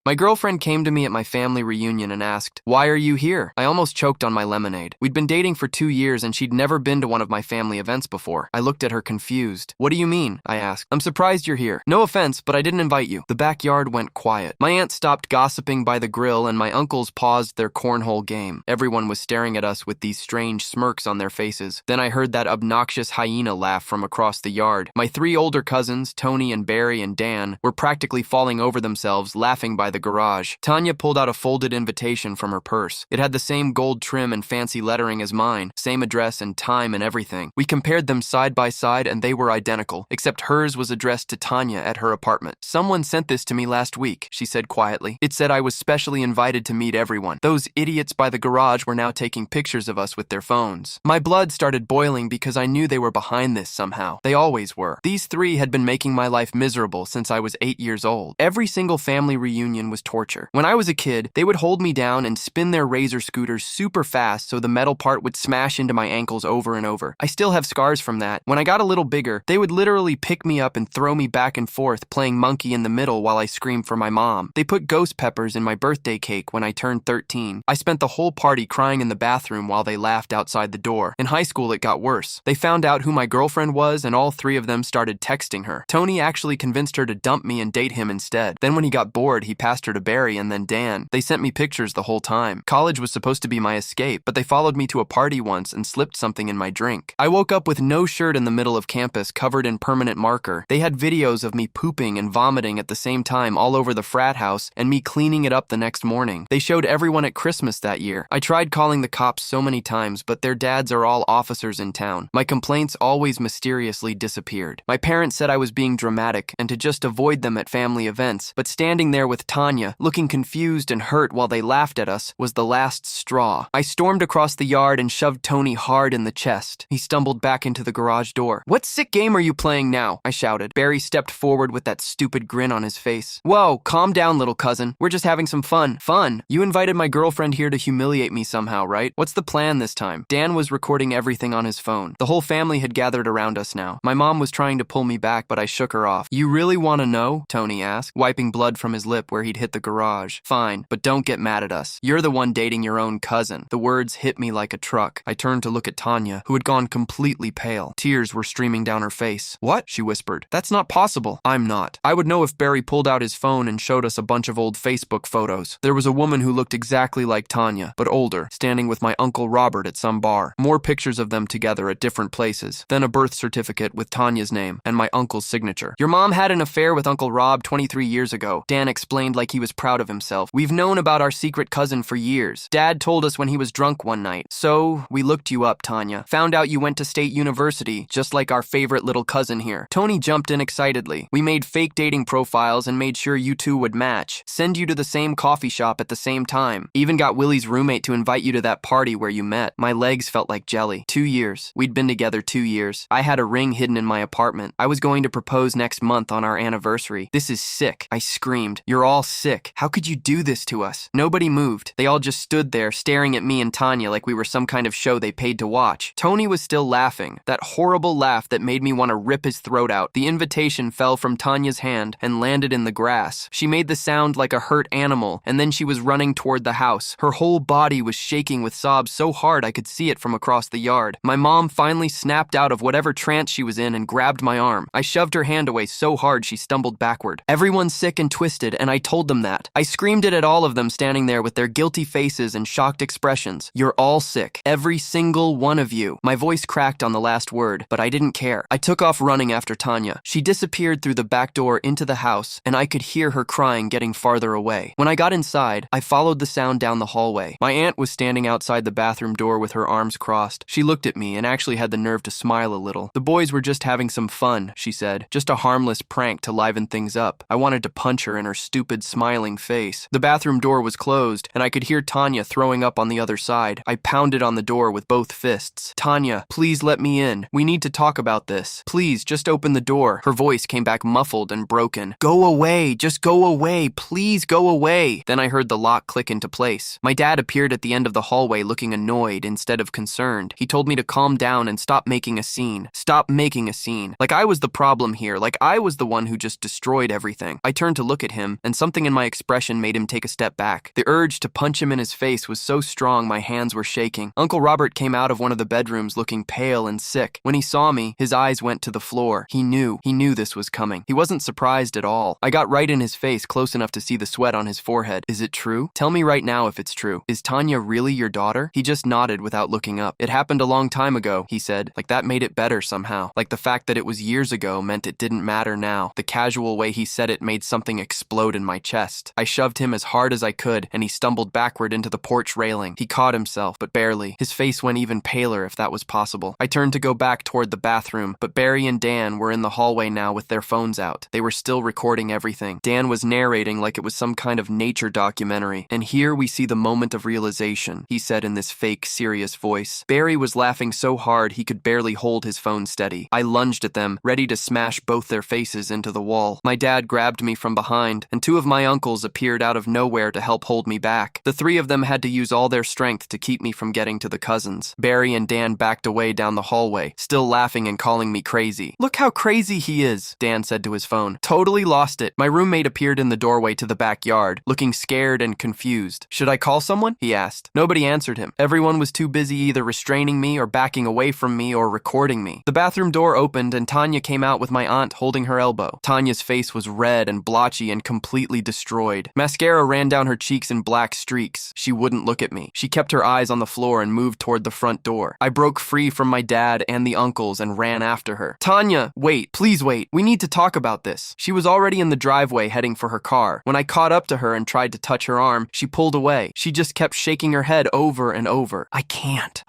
My girlfriend came to me at my family reunion and asked, "Why are you here?" I almost choked on my lemonade. We'd been dating for 2 years and she'd never been to one of my family events before. I looked at her confused. "What do you mean?" I asked. "I'm surprised you're here. No offense, but I didn't invite you." The backyard went quiet. My aunt stopped gossiping by the grill and my uncles paused their cornhole game. Everyone was staring at us with these strange smirks on their faces. Then I heard that obnoxious hyena laugh from across the yard. My 3 older cousins, Tony and Barry and Dan, were practically falling over themselves laughing by the garage. Tanya pulled out a folded invitation from her purse. It had the same gold trim and fancy lettering as mine, same address and time and everything. We compared them side by side and they were identical, except hers was addressed to Tanya at her apartment. "Someone sent this to me last week," she said quietly. "It said I was specially invited to meet everyone." Those idiots by the garage were now taking pictures of us with their phones. My blood started boiling because I knew they were behind this somehow. They always were. These 3 had been making my life miserable since I was 8 years old. Every single family reunion was torture. When I was a kid, they would hold me down and spin their razor scooters super fast so the metal part would smash into my ankles over and over. I still have scars from that. When I got a little bigger, they would literally pick me up and throw me back and forth, playing monkey in the middle while I screamed for my mom. They put ghost peppers in my birthday cake when I turned 13. I spent the whole party crying in the bathroom while they laughed outside the door. In high school, it got worse. They found out who my girlfriend was and all 3 of them started texting her. Tony actually convinced her to dump me and date him instead. Then when he got bored, he passed her to Barry and then Dan. They sent me pictures the whole time. College was supposed to be my escape, but they followed me to a party once and slipped something in my drink. I woke up with no shirt in the middle of campus covered in permanent marker. They had videos of me pooping and vomiting at the same time all over the frat house and me cleaning it up the next morning. They showed everyone at Christmas that year. I tried calling the cops so many times, but their dads are all officers in town. My complaints always mysteriously disappeared. My parents said I was being dramatic and to just avoid them at family events, but standing there with Tanya, looking confused and hurt while they laughed at us, was the last straw. I stormed across the yard and shoved Tony hard in the chest. He stumbled back into the garage door. "What sick game are you playing now?" I shouted. Barry stepped forward with that stupid grin on his face. "Whoa, calm down, little cousin. We're just having some fun." "Fun? You invited my girlfriend here to humiliate me somehow, right? What's the plan this time?" Dan was recording everything on his phone. The whole family had gathered around us now. My mom was trying to pull me back, but I shook her off. "You really want to know?" Tony asked, wiping blood from his lip where he'd hit the garage. "Fine, but don't get mad at us. You're the one dating your own cousin." The words hit me like a truck. I turned to look at Tanya, who had gone completely pale. Tears were streaming down her face. "What?" she whispered. "That's not possible." "I'm not. I would know if Barry pulled out his phone and showed us a bunch of old Facebook photos. There was a woman who looked exactly like Tanya, but older, standing with my Uncle Robert at some bar. More pictures of them together at different places. Then a birth certificate with Tanya's name and my uncle's signature. "Your mom had an affair with Uncle Rob 23 years ago," Dan explained like he was proud of himself. "We've known about our secret cousin for years. Dad told us when he was drunk one night. So, we looked you up, Tanya. Found out you went to State University, just like our favorite little cousin here." Tony jumped in excitedly. "We made fake dating profiles and made sure you 2 would match. Send you to the same coffee shop at the same time. Even got Willie's roommate to invite you to that party where you met." My legs felt like jelly. 2 years. We'd been together 2 years. I had a ring hidden in my apartment. I was going to propose next month on our anniversary. "This is sick," I screamed. "You're all sick. How could you do this to us?" Nobody moved. They all just stood there staring at me and Tanya like we were some kind of show they paid to watch. Tony was still laughing. That horrible laugh that made me want to rip his throat out. The invitation fell from Tanya's hand and landed in the grass. She made the sound like a hurt animal, and then she was running toward the house. Her whole body was shaking with sobs so hard I could see it from across the yard. My mom finally snapped out of whatever trance she was in and grabbed my arm. I shoved her hand away so hard she stumbled backward. "Everyone's sick and twisted, and I told them that." I screamed it at all of them standing there with their guilty faces and shocked expressions. "You're all sick. Every single one of you." My voice cracked on the last word, but I didn't care. I took off running after Tanya. She disappeared through the back door into the house, and I could hear her crying getting farther away. When I got inside, I followed the sound down the hallway. My aunt was standing outside the bathroom door with her arms crossed. She looked at me and actually had the nerve to smile a little. "The boys were just having some fun," she said. "Just a harmless prank to liven things up." I wanted to punch her in her stupid smiling face. The bathroom door was closed, and I could hear Tanya throwing up on the other side. I pounded on the door with both fists. "Tanya, please let me in. We need to talk about this. Please, just open the door." Her voice came back muffled and broken. "Go away. Just go away. Please go away." Then I heard the lock click into place. My dad appeared at the end of the hallway looking annoyed instead of concerned. He told me to calm down and stop making a scene. Stop making a scene. Like I was the problem here. Like I was the one who just destroyed everything. I turned to look at him, and something Something in my expression made him take a step back. The urge to punch him in his face was so strong my hands were shaking. Uncle Robert came out of one of the bedrooms looking pale and sick. When he saw me, his eyes went to the floor. He knew this was coming. He wasn't surprised at all. I got right in his face, close enough to see the sweat on his forehead. Is it true? Tell me right now if it's true. Is Tanya really your daughter? He just nodded without looking up. It happened a long time ago, he said. Like that made it better somehow. Like the fact that it was years ago meant it didn't matter now. The casual way he said it made something explode in my chest. I shoved him as hard as I could, and he stumbled backward into the porch railing. He caught himself, but barely. His face went even paler, if that was possible. I turned to go back toward the bathroom, but Barry and Dan were in the hallway now with their phones out. They were still recording everything. Dan was narrating like it was some kind of nature documentary. And here we see the moment of realization, he said in this fake, serious voice. Barry was laughing so hard he could barely hold his phone steady. I lunged at them, ready to smash both their faces into the wall. My dad grabbed me from behind, and two of my uncles appeared out of nowhere to help hold me back. The three of them had to use all their strength to keep me from getting to the cousins. Barry and Dan backed away down the hallway, still laughing and calling me crazy. Look how crazy he is, Dan said to his phone. Totally lost it. My roommate appeared in the doorway to the backyard, looking scared and confused. Should I call someone? He asked. Nobody answered him. Everyone was too busy either restraining me or backing away from me or recording me. The bathroom door opened and Tanya came out with my aunt holding her elbow. Tanya's face was red and blotchy and completely destroyed. Mascara ran down her cheeks in black streaks. She wouldn't look at me. She kept her eyes on the floor and moved toward the front door. I broke free from my dad and the uncles and ran after her. Tanya, wait, please wait. We need to talk about this. She was already in the driveway heading for her car. When I caught up to her and tried to touch her arm, she pulled away. She just kept shaking her head over and over. I can't.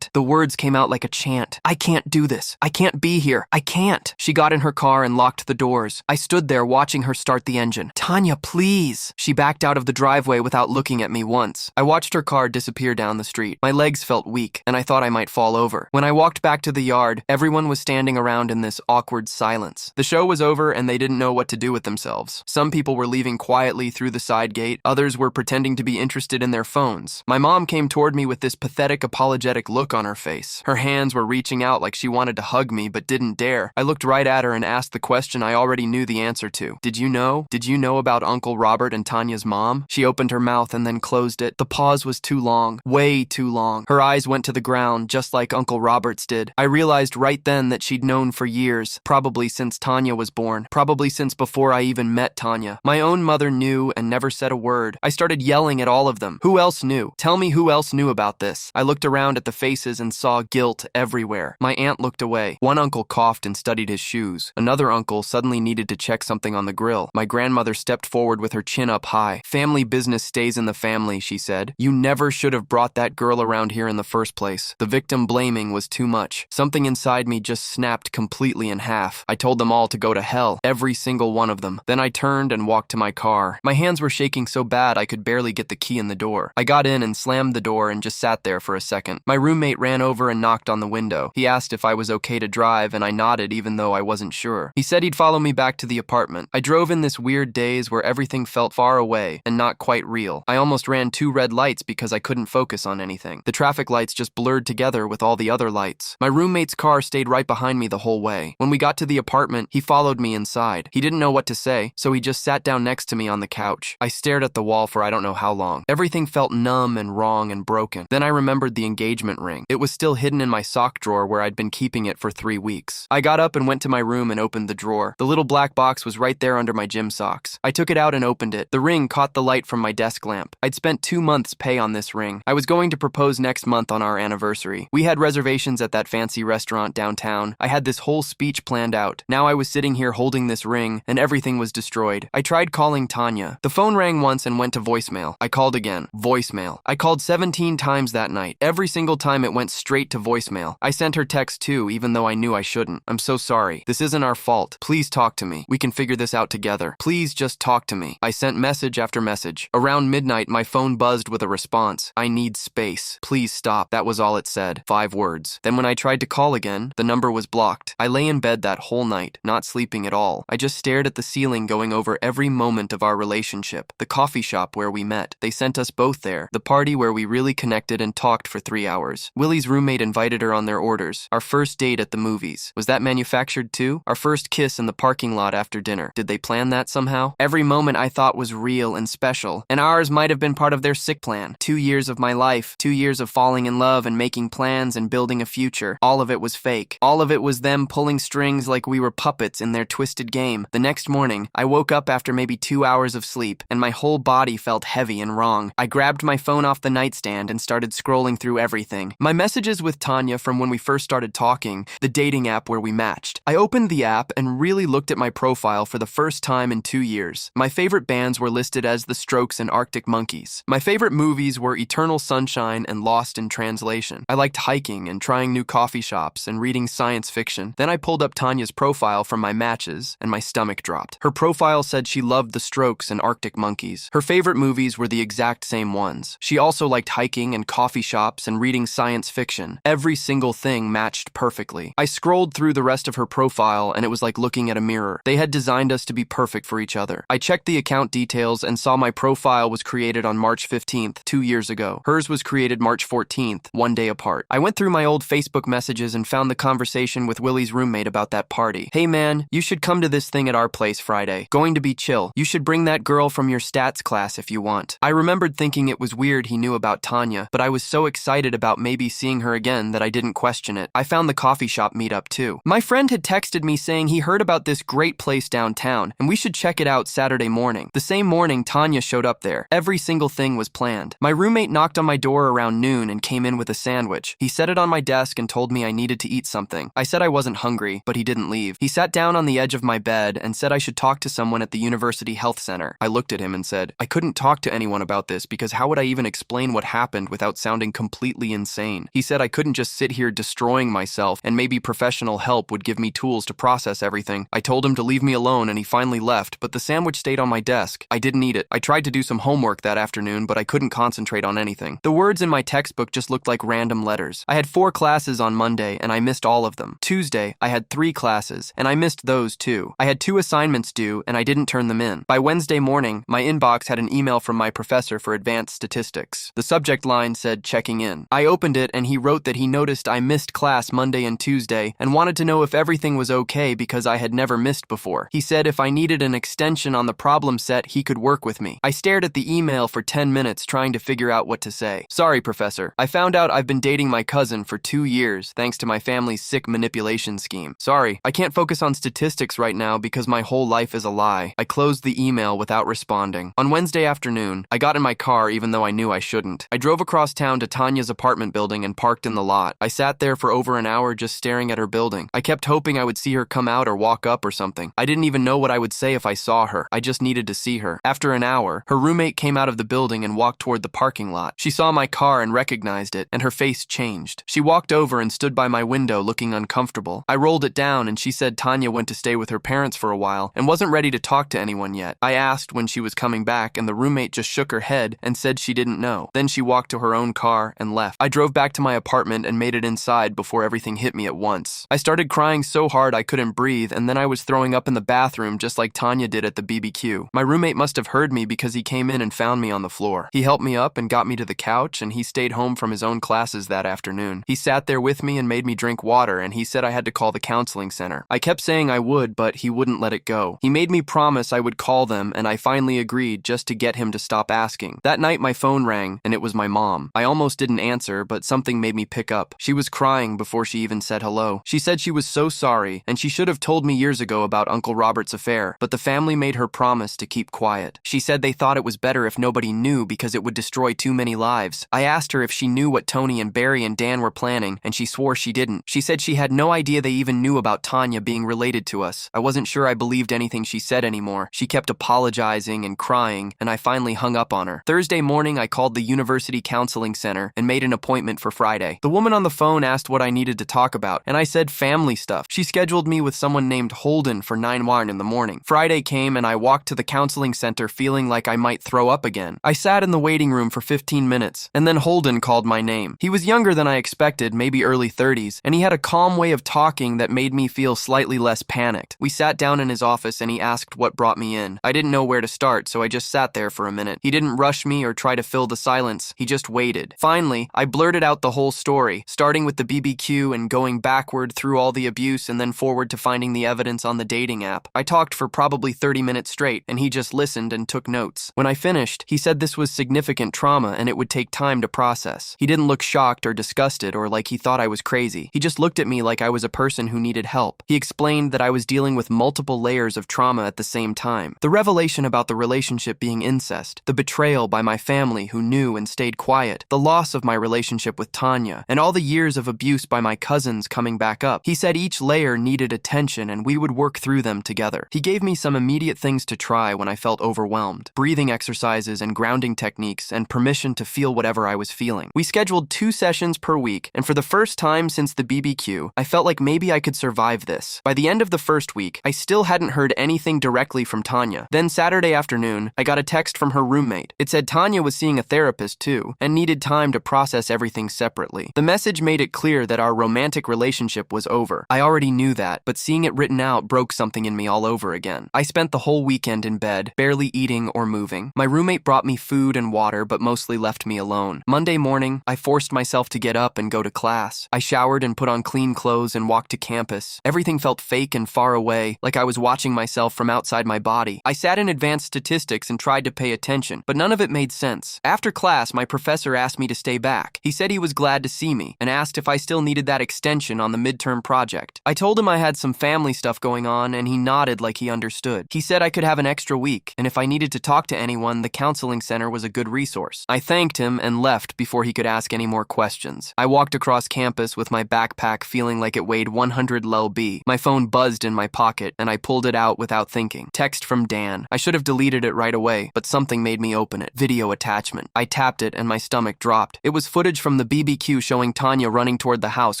The words came out like a chant. I can't do this. I can't be here. I can't. She got in her car and locked the doors. I stood there watching her start the engine. Tanya, please. She backed out of the driveway without looking at me once. I watched her car disappear down the street. My legs felt weak, and I thought I might fall over. When I walked back to the yard, everyone was standing around in this awkward silence. The show was over, and they didn't know what to do with themselves. Some people were leaving quietly through the side gate. Others were pretending to be interested in their phones. My mom came toward me with this pathetic, apologetic look on her face. Her hands were reaching out like she wanted to hug me, but didn't dare. I looked right at her and asked the question I already knew the answer to. Did you know? Did you know about Uncle Robert and Tanya's mom? She opened her mouth and then closed it. The pause was too long. Way too long. Her eyes went to the ground, just like Uncle Robert's did. I realized right then that she'd known for years, probably since Tanya was born, probably since before I even met Tanya. My own mother knew and never said a word. I started yelling at all of them. Who else knew? Tell me who else knew about this. I looked around at the faces and saw guilt everywhere. My aunt looked away. One uncle coughed and studied his shoes. Another uncle suddenly needed to check something on the grill. My grandmother stepped forward with her chin up high. Family business stays in the family, she said. You never should have brought that girl around here in the first place. The victim blaming was too much. Something inside me just snapped completely in half. I told them all to go to hell, every single one of them. Then I turned and walked to my car. My hands were shaking so bad I could barely get the key in the door. I got in and slammed the door and just sat there for a second. My roommate ran over and knocked on the window. He asked if I was okay to drive, and I nodded even though I wasn't sure. He said he'd follow me back to the apartment. I drove in this weird daze where everything felt far away and not quite real. I almost ran 2 red lights because I couldn't focus on anything. The traffic lights just blurred together with all the other lights. My roommate's car stayed right behind me the whole way. When we got to the apartment, he followed me inside. He didn't know what to say, so he just sat down next to me on the couch. I stared at the wall for I don't know how long. Everything felt numb and wrong and broken. Then I remembered the engagement ring. It was still hidden in my sock drawer where I'd been keeping it for 3 weeks. I got up and went to my room and opened the drawer. The little black box was right there under my gym socks. I took it out and opened it. The ring caught the light from my desk lamp. I'd spent 2 months' pay on this ring. I was going to propose next month on our anniversary. We had reservations at that fancy restaurant downtown. I had this whole speech planned out. Now I was sitting here holding this ring, and everything was destroyed. I tried calling Tanya. The phone rang once and went to voicemail. I called again. Voicemail. I called 17 times that night. Every single time it went straight to voicemail. I sent her text too, even though I knew I shouldn't. I'm so sorry. This isn't our fault. Please talk to me. We can figure this out together. Please just talk to me. I sent message after message. Around midnight, my phone buzzed with a response. I need space. Please stop. That was all it said. 5 words. Then when I tried to call again, the number was blocked. I lay in bed that whole night, not sleeping at all. I just stared at the ceiling going over every moment of our relationship. The coffee shop where we met. They sent us both there. The party where we really connected and talked for 3 hours. Willie's roommate invited her on their orders. Our first date at the movies. Was that manufactured too? Our first kiss in the parking lot after dinner. Did they plan that somehow? Every moment I thought was real and special, and ours might have been part of their sick plan. 2 years of my life, 2 years of falling in love and making plans and building a future. All of it was fake. All of it was them pulling strings like we were puppets in their twisted game. The next morning, I woke up after maybe 2 hours of sleep, and my whole body felt heavy and wrong. I grabbed my phone off the nightstand and started scrolling through everything. My messages with Tanya from when we first started talking, the dating app where we matched. I opened the app and really looked at my profile for the first time in 2 years. My favorite bands were listed as The Strokes and Arctic Monkeys. My favorite movies were Eternal Sunshine and Lost in Translation. I liked hiking and trying new coffee shops and reading science fiction. Then I pulled up Tanya's profile from my matches and my stomach dropped. Her profile said she loved The Strokes and Arctic Monkeys. Her favorite movies were the exact same ones. She also liked hiking and coffee shops and reading science fiction. Every single thing matched perfectly. I scrolled through the rest of her profile and it was like looking at a mirror. They had designed us to be perfect for each other. I checked the account details and saw my profile was created on March 15th, 2 years ago. Hers was created March 14th, 1 day apart. I went through my old Facebook messages and found the conversation with Willie's roommate about that party. Hey man, you should come to this thing at our place Friday. Going to be chill. You should bring that girl from your stats class if you want. I remembered thinking it was weird he knew about Tanya, but I was so excited about maybe seeing her again that I didn't question it. I found the coffee shop meetup too. My friend had texted me saying he heard about this great place downtown and we should check it out Saturday morning. The same morning, Tanya showed up there. Every single thing was planned. My roommate knocked on my door around noon and came in with a sandwich. He set it on my desk and told me I needed to eat something. I said I wasn't hungry, but he didn't leave. He sat down on the edge of my bed and said I should talk to someone at the University Health Center. I looked at him and said, I couldn't talk to anyone about this because how would I even explain what happened without sounding completely insane? He said I couldn't just sit here destroying myself and maybe professional help would give me tools to process everything. I told him to leave me alone and he finally left, but the sandwich stayed on my desk. I didn't eat it. I tried to do some homework that afternoon, but I couldn't concentrate on anything. The words in my textbook just looked like random letters. I had 4 classes on Monday and I missed all of them. Tuesday, I had 3 classes and I missed those too. I had 2 assignments due and I didn't turn them in. By Wednesday morning, my inbox had an email from my professor for advanced statistics. The subject line said checking in. I opened it and he wrote that he noticed I missed class Monday and Tuesday and wanted to know if everything was okay because I had never missed before. He said if I needed an extension on the problem set, he could work with me. I stared at the email for 10 minutes trying to figure out what to say. Sorry, professor. I found out I've been dating my cousin for 2 years thanks to my family's sick manipulation scheme. Sorry, I can't focus on statistics right now because my whole life is a lie. I closed the email without responding. On Wednesday afternoon, I got in my car even though I knew I shouldn't. I drove across town to Tanya's apartment building and parked in the lot. I sat there for over an hour just staring at her building. I kept hoping I would see her come out or walk up or something. I didn't even know what I would say if I saw her. I just needed to see her. After an hour, her roommate came out of the building and walked toward the parking lot. She saw my car and recognized it, and her face changed. She walked over and stood by my window looking uncomfortable. I rolled it down and she said Tanya went to stay with her parents for a while and wasn't ready to talk to anyone yet. I asked when she was coming back and the roommate just shook her head and said she didn't know. Then she walked to her own car and left. I drove back to my apartment and made it inside before everything hit me at once. I started crying so hard I couldn't breathe and then I was throwing up in the bathroom just like Tanya did at the BBQ. My roommate must have heard me because he came in and found me on the floor. He helped me up and got me to the couch and he stayed home from his own classes that afternoon. He sat there with me and made me drink water and he said I had to call the counseling center. I kept saying I would, but he wouldn't let it go. He made me promise I would call them and I finally agreed just to get him to stop asking. That night my phone rang and it was my mom. I almost didn't answer, but something made me pick up. She was crying before she even said hello. She said she was so sorry and she should have told me years ago about Uncle Robert's affair, but the family made her promise to keep quiet. She said they thought it was better if nobody knew because it would destroy too many lives. I asked her if she knew what Tony and Barry and Dan were planning and she swore she didn't. She said she had no idea they even knew about Tanya being related to us. I wasn't sure I believed anything she said anymore. She kept apologizing and crying and I finally hung up on her. Thursday morning I called the University Counseling Center and made an appointment for Friday. The woman on the phone asked what I needed to talk about and I said family stuff. She scheduled me with someone named Holden for 9:01 in the morning. Friday came and I walked to the counseling center feeling like I might throw up again. I sat in the waiting room for 15 minutes and then Holden called my name. He was younger than I expected, maybe early 30s, and he had a calm way of talking that made me feel slightly less panicked. We sat down in his office and he asked what brought me in. I didn't know where to start, so I just sat there for a minute. He didn't rush me or try to fill the silence. He just waited. Finally, I blurted out the whole story, starting with the BBQ and going backward through all the abuse and then forward to finding the evidence on the dating app. I talked for probably probably 30 minutes straight, and he just listened and took notes. When I finished, he said this was significant trauma and it would take time to process. He didn't look shocked or disgusted or like he thought I was crazy. He just looked at me like I was a person who needed help. He explained that I was dealing with multiple layers of trauma at the same time. The revelation about the relationship being incest, the betrayal by my family who knew and stayed quiet, the loss of my relationship with Tanya, and all the years of abuse by my cousins coming back up. He said each layer needed attention and we would work through them together. He gave me some immediate things to try when I felt overwhelmed: breathing exercises and grounding techniques, and permission to feel whatever I was feeling. We scheduled 2 sessions per week, and for the first time since the BBQ, I felt like maybe I could survive this. By the end of the first week, I still hadn't heard anything directly from Tanya. Then Saturday afternoon, I got a text from her roommate. It said Tanya was seeing a therapist too, and needed time to process everything separately. The message made it clear that our romantic relationship was over. I already knew that, but seeing it written out broke something in me all over again. I spent the whole weekend in bed, barely eating or moving. My roommate brought me food and water, but mostly left me alone. Monday morning, I forced myself to get up and go to class. I showered and put on clean clothes and walked to campus. Everything felt fake and far away, like I was watching myself from outside my body. I sat in advanced statistics and tried to pay attention, but none of it made sense. After class, my professor asked me to stay back. He said he was glad to see me and asked if I still needed that extension on the midterm project. I told him I had some family stuff going on, and he nodded like he understood. He said I could have an extra week, and if I needed to talk to anyone, the counseling center was a good resource. I thanked him and left before he could ask any more questions. I walked across campus with my backpack feeling like it weighed 100 lb. My phone buzzed in my pocket, and I pulled it out without thinking. Text from Dan. I should have deleted it right away, but something made me open it. Video attachment. I tapped it and my stomach dropped. It was footage from the BBQ showing Tanya running toward the house,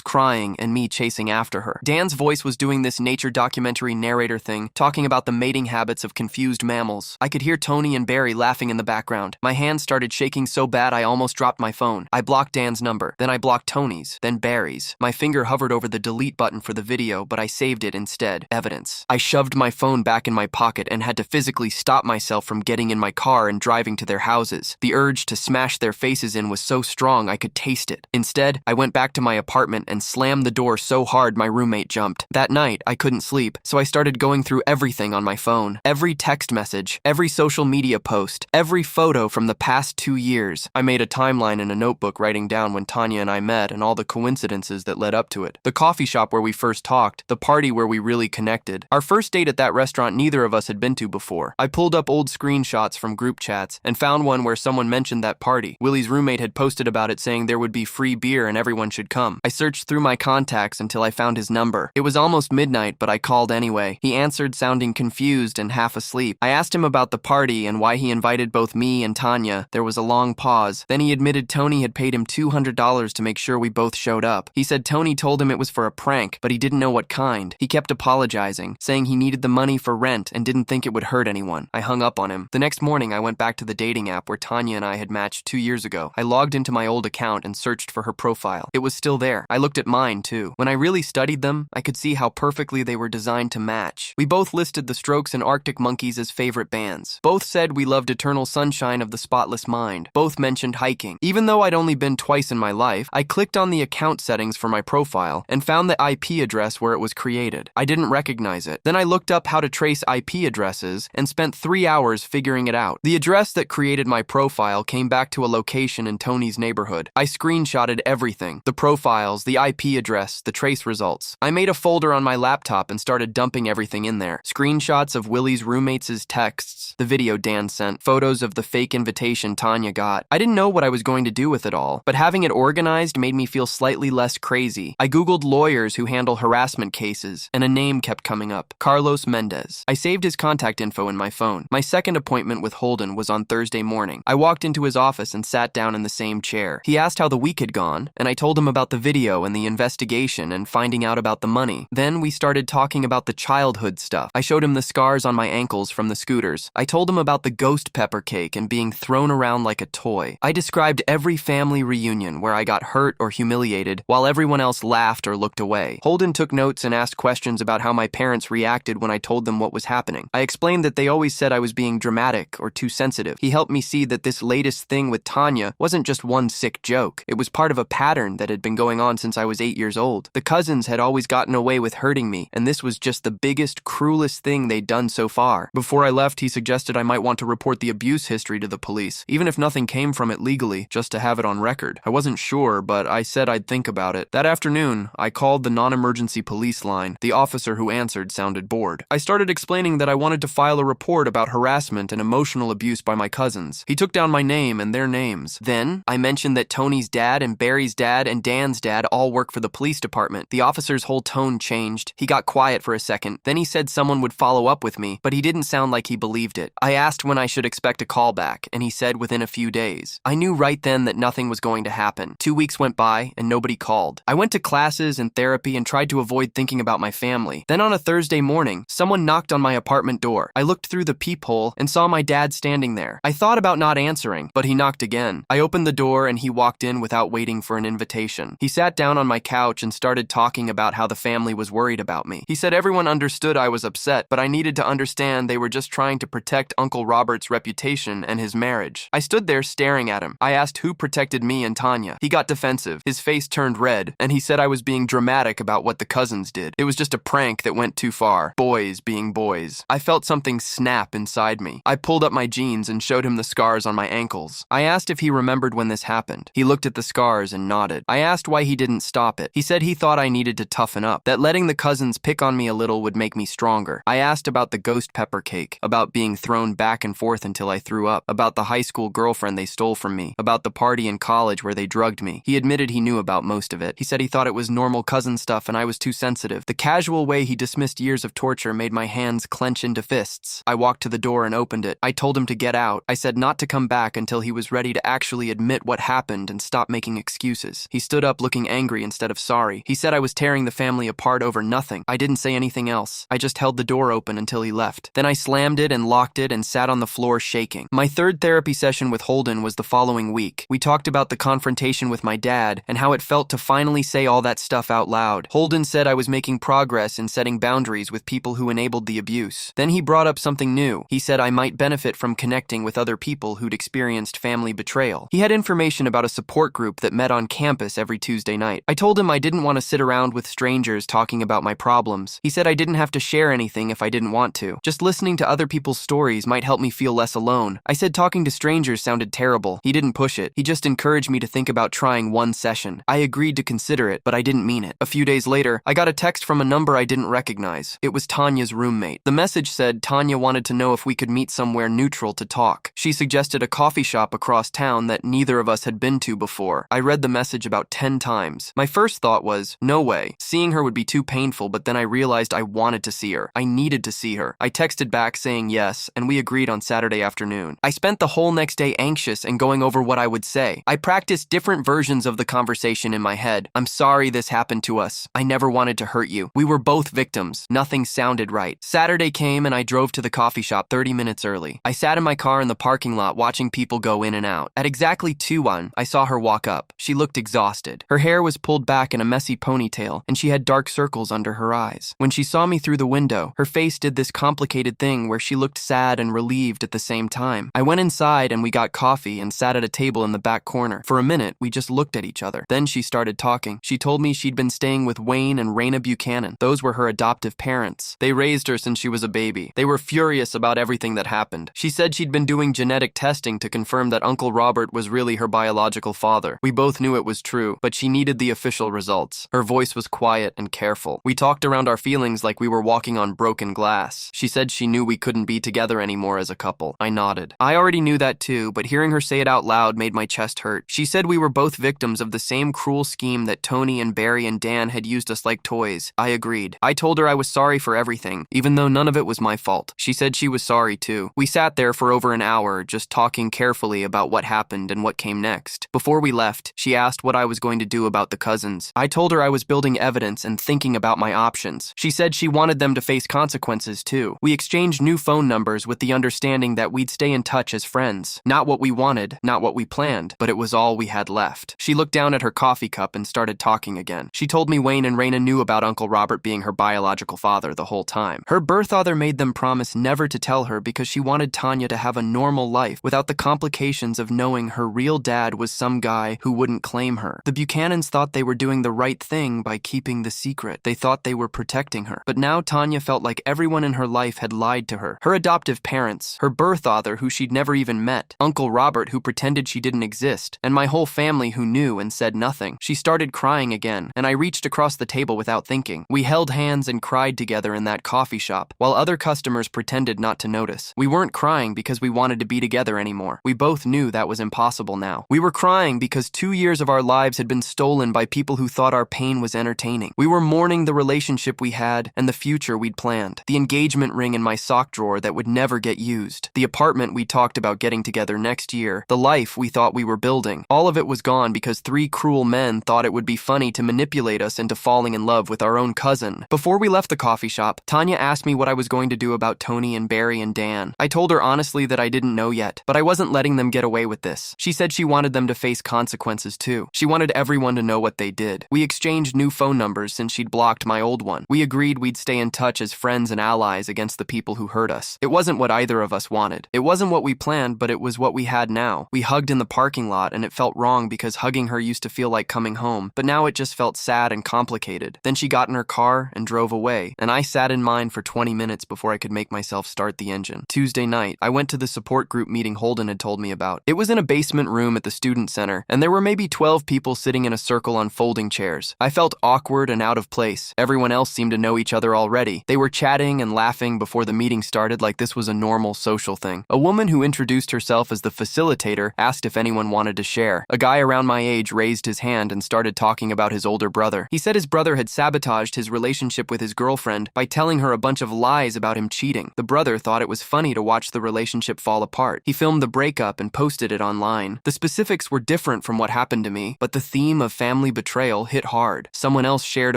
crying, and me chasing after her. Dan's voice was doing this nature documentary narrator thing, talking about the mating habits of confused mammals. I could hear Tony and Barry laughing in the background. My hands started shaking so bad I almost dropped my phone. I blocked Dan's number, then I blocked Tony's, then Barry's. My finger hovered over the delete button for the video, but I saved it instead. Evidence. I shoved my phone back in my pocket and had to physically stop myself from getting in my car and driving to their houses. The urge to smash their faces in was so strong I could taste it. Instead, I went back to my apartment and slammed the door so hard my roommate jumped. That night, I couldn't sleep, so I started going through everything on my phone. Every text message, every social media post, every photo from the past 2 years. I made a timeline in a notebook writing down when Tanya and I met and all the coincidences that led up to it. The coffee shop where we first talked, the party where we really connected. Our first date at that restaurant neither of us had been to before. I pulled up old screenshots from group chats and found one where someone mentioned that party. Willie's roommate had posted about it saying there would be free beer and everyone should come. I searched through my contacts until I found his number. It was almost midnight, but I called anyway. He answered sounding confused and half asleep. I asked him about the party and why he invited both me and Tanya. There was a long pause. Then he admitted Tony had paid him $200 to make sure we both showed up. He said Tony told him it was for a prank, but he didn't know what kind. He kept apologizing, saying he needed the money for rent and didn't think it would hurt anyone. I hung up on him. The next morning, I went back to the dating app where Tanya and I had matched 2 years ago. I logged into my old account and searched for her profile. It was still there. I looked at mine, too. When I really studied them, I could see how perfectly they were designed to match. We both listed the Strokes and Arctic Monkeys as favorite bands. Both said we loved Eternal Sunshine of the Spotless Mind. Both mentioned hiking. Even though I'd only been twice in my life, I clicked on the account settings for my profile and found the IP address where it was created. I didn't recognize it. Then I looked up how to trace IP addresses and spent 3 hours figuring it out. The address that created my profile came back to a location in Tony's neighborhood. I screenshotted everything: the profiles, the IP address, the trace results. I made a folder on my laptop and started dumping everything in there. Screenshots of Willie's roommates' texts, the video Dan sent, photos of the fake invitation Tanya got. I didn't know what I was going to do with it all, but having it organized made me feel slightly less crazy. I Googled lawyers who handle harassment cases, and a name kept coming up: Carlos Mendez. I saved his contact info in my phone. My second appointment with Holden was on Thursday morning. I walked into his office and sat down in the same chair. He asked how the week had gone, and I told him about the video and the investigation and finding out about the money. Then we started talking about the childhood stuff. I showed him the scars on my ankles from the scooters. I told him about the ghost pepper cake and being thrown around like a toy. I described every family reunion where I got hurt or humiliated while everyone else laughed or looked away. Holden took notes and asked questions about how my parents reacted when I told them what was happening. I explained that they always said I was being dramatic or too sensitive. He helped me see that this latest thing with Tanya wasn't just one sick joke. It was part of a pattern that had been going on since I was 8 years old. The cousins had always gotten away with hurting me, and this was just the biggest, cruelest thing thing they'd done so far. Before I left, he suggested I might want to report the abuse history to the police, even if nothing came from it legally, just to have it on record. I wasn't sure, but I said I'd think about it. That afternoon, I called the non-emergency police line. The officer who answered sounded bored. I started explaining that I wanted to file a report about harassment and emotional abuse by my cousins. He took down my name and their names. Then, I mentioned that Tony's dad and Barry's dad and Dan's dad all work for the police department. The officer's whole tone changed. He got quiet for a second. Then he said someone would follow up with me, but he didn't sound like he believed it. I asked when I should expect a call back, and he said within a few days. I knew right then that nothing was going to happen. 2 weeks went by, and nobody called. I went to classes and therapy and tried to avoid thinking about my family. Then on a Thursday morning, someone knocked on my apartment door. I looked through the peephole and saw my dad standing there. I thought about not answering, but he knocked again. I opened the door and he walked in without waiting for an invitation. He sat down on my couch and started talking about how the family was worried about me. He said everyone understood I was upset, but I needed to understand they were just trying to protect Uncle Robert's reputation and his marriage. I stood there staring at him. I asked who protected me and Tanya. He got defensive. His face turned red, and he said I was being dramatic about what the cousins did. It was just a prank that went too far. Boys being boys. I felt something snap inside me. I pulled up my jeans and showed him the scars on my ankles. I asked if he remembered when this happened. He looked at the scars and nodded. I asked why he didn't stop it. He said he thought I needed to toughen up, that letting the cousins pick on me a little would make me stronger. I asked about the ghost pepper cake, about being thrown back and forth until I threw up, about the high school girlfriend they stole from me, about the party in college where they drugged me. He admitted he knew about most of it. He said he thought it was normal cousin stuff and I was too sensitive. The casual way he dismissed years of torture made my hands clench into fists. I walked to the door and opened it. I told him to get out. I said not to come back until he was ready to actually admit what happened and stop making excuses. He stood up looking angry instead of sorry. He said I was tearing the family apart over nothing. I didn't say anything else. I just held the door open until he left. Then I slammed it and locked it and sat on the floor shaking. My third therapy session with Holden was the following week. We talked about the confrontation with my dad and how it felt to finally say all that stuff out loud. Holden said I was making progress in setting boundaries with people who enabled the abuse. Then he brought up something new. He said I might benefit from connecting with other people who'd experienced family betrayal. He had information about a support group that met on campus every Tuesday night. I told him I didn't want to sit around with strangers talking about my problems. He said I didn't have to share anything if I didn't want to. Just listening to other people's stories might help me feel less alone. I said talking to strangers sounded terrible. He didn't push it. He just encouraged me to think about trying one session. I agreed to consider it, but I didn't mean it. A few days later, I got a text from a number I didn't recognize. It was Tanya's roommate. The message said Tanya wanted to know if we could meet somewhere neutral to talk. She suggested a coffee shop across town that neither of us had been to before. I read the message about 10 times. My first thought was, no way. Seeing her would be too painful, but then I realized I wanted to see her. I needed to see her. I texted back saying yes, and we agreed on Saturday afternoon. I spent the whole next day anxious and going over what I would say. I practiced different versions of the conversation in my head. I'm sorry this happened to us. I never wanted to hurt you. We were both victims. Nothing sounded right. Saturday came and I drove to the coffee shop 30 minutes early. I sat in my car in the parking lot watching people go in and out. At exactly 2:01, I saw her walk up. She looked exhausted. Her hair was pulled back in a messy ponytail, and she had dark circles under her eyes. When she saw me through the window, her face did this complicated thing where she looked sad and relieved at the same time. I went inside and we got coffee and sat at a table in the back corner. For a minute, we just looked at each other. Then she started talking. She told me she'd been staying with Wayne and Raina Buchanan. Those were her adoptive parents. They raised her since she was a baby. They were furious about everything that happened. She said she'd been doing genetic testing to confirm that Uncle Robert was really her biological father. We both knew it was true, but she needed the official results. Her voice was quiet and careful. We talked around our feelings like we were walking on broken glass. She said she knew we couldn't be together anymore as a couple. I nodded. I already knew that too, but hearing her say it out loud made my chest hurt. She said we were both victims of the same cruel scheme that Tony and Barry and Dan had used us like toys. I agreed. I told her I was sorry for everything, even though none of it was my fault. She said she was sorry too. We sat there for over an hour, just talking carefully about what happened and what came next. Before we left, she asked what I was going to do about the cousins. I told her I was building evidence and thinking about my options. She said she wanted them to face consequences too. We exchanged new phone numbers with the understanding that we'd stay in touch as friends. Not what we wanted, not what we planned, but it was all we had left. She looked down at her coffee cup and started talking again. She told me Wayne and Raina knew about Uncle Robert being her biological father the whole time. Her birth father made them promise never to tell her because she wanted Tanya to have a normal life without the complications of knowing her real dad was some guy who wouldn't claim her. The Buchanans thought they were doing the right thing by keeping the secret. They thought they were protecting her. But now Tanya felt like everyone in her life had lied to her. Her adoptive parents, her birth father who she'd never even met, Uncle Robert who pretended she didn't exist, and my whole family who knew and said nothing. She started crying again, and I reached across the table without thinking. We held hands and cried together in that coffee shop, while other customers pretended not to notice. We weren't crying because we wanted to be together anymore. We both knew that was impossible now. We were crying because 2 years of our lives had been stolen by people who thought our pain was entertaining. We were mourning the relationship we had and the future we'd planned. The engagement ring in my sock drawer that would never get used. The apartment we talked about getting together next year. The life we thought we were building. All of it was gone because 3 cruel men thought it would be funny to manipulate us into falling in love with our own cousin. Before we left the coffee shop, Tanya asked me what I was going to do about Tony and Barry and Dan. I told her honestly that I didn't know yet, but I wasn't letting them get away with this. She said she wanted them to face consequences too. She wanted everyone to know what they did. We exchanged new phone numbers since she'd blocked my old one. We agreed we'd stay in touch as friends and allies against the people who hurt us. It wasn't what either of us wanted. It wasn't what we planned, but it was what we had now. We hugged in the parking lot, and it felt wrong because hugging her used to feel like coming home, but now it just felt sad and complicated. Then she got in her car and drove away, and I sat in mine for 20 minutes before I could make myself start the engine. Tuesday night, I went to the support group meeting Holden had told me about. It was in a basement room at the student center, and there were maybe 12 people sitting in a circle on folding chairs. I felt awkward and out of place. Everyone else seemed to know each other already. They were chatting and laughing before the meeting started like this was a normal social thing. A woman who introduced herself as the facilitator asked if anyone wanted to share. A guy around my age raised his hand and started talking about his older brother. He said his brother had sabotaged his relationship with his girlfriend by telling her a bunch of lies about him cheating. The brother thought it was funny to watch the relationship fall apart. He filmed the breakup and posted it online. The specifics were different from what happened to me, but the theme of family betrayal hit hard. Someone else shared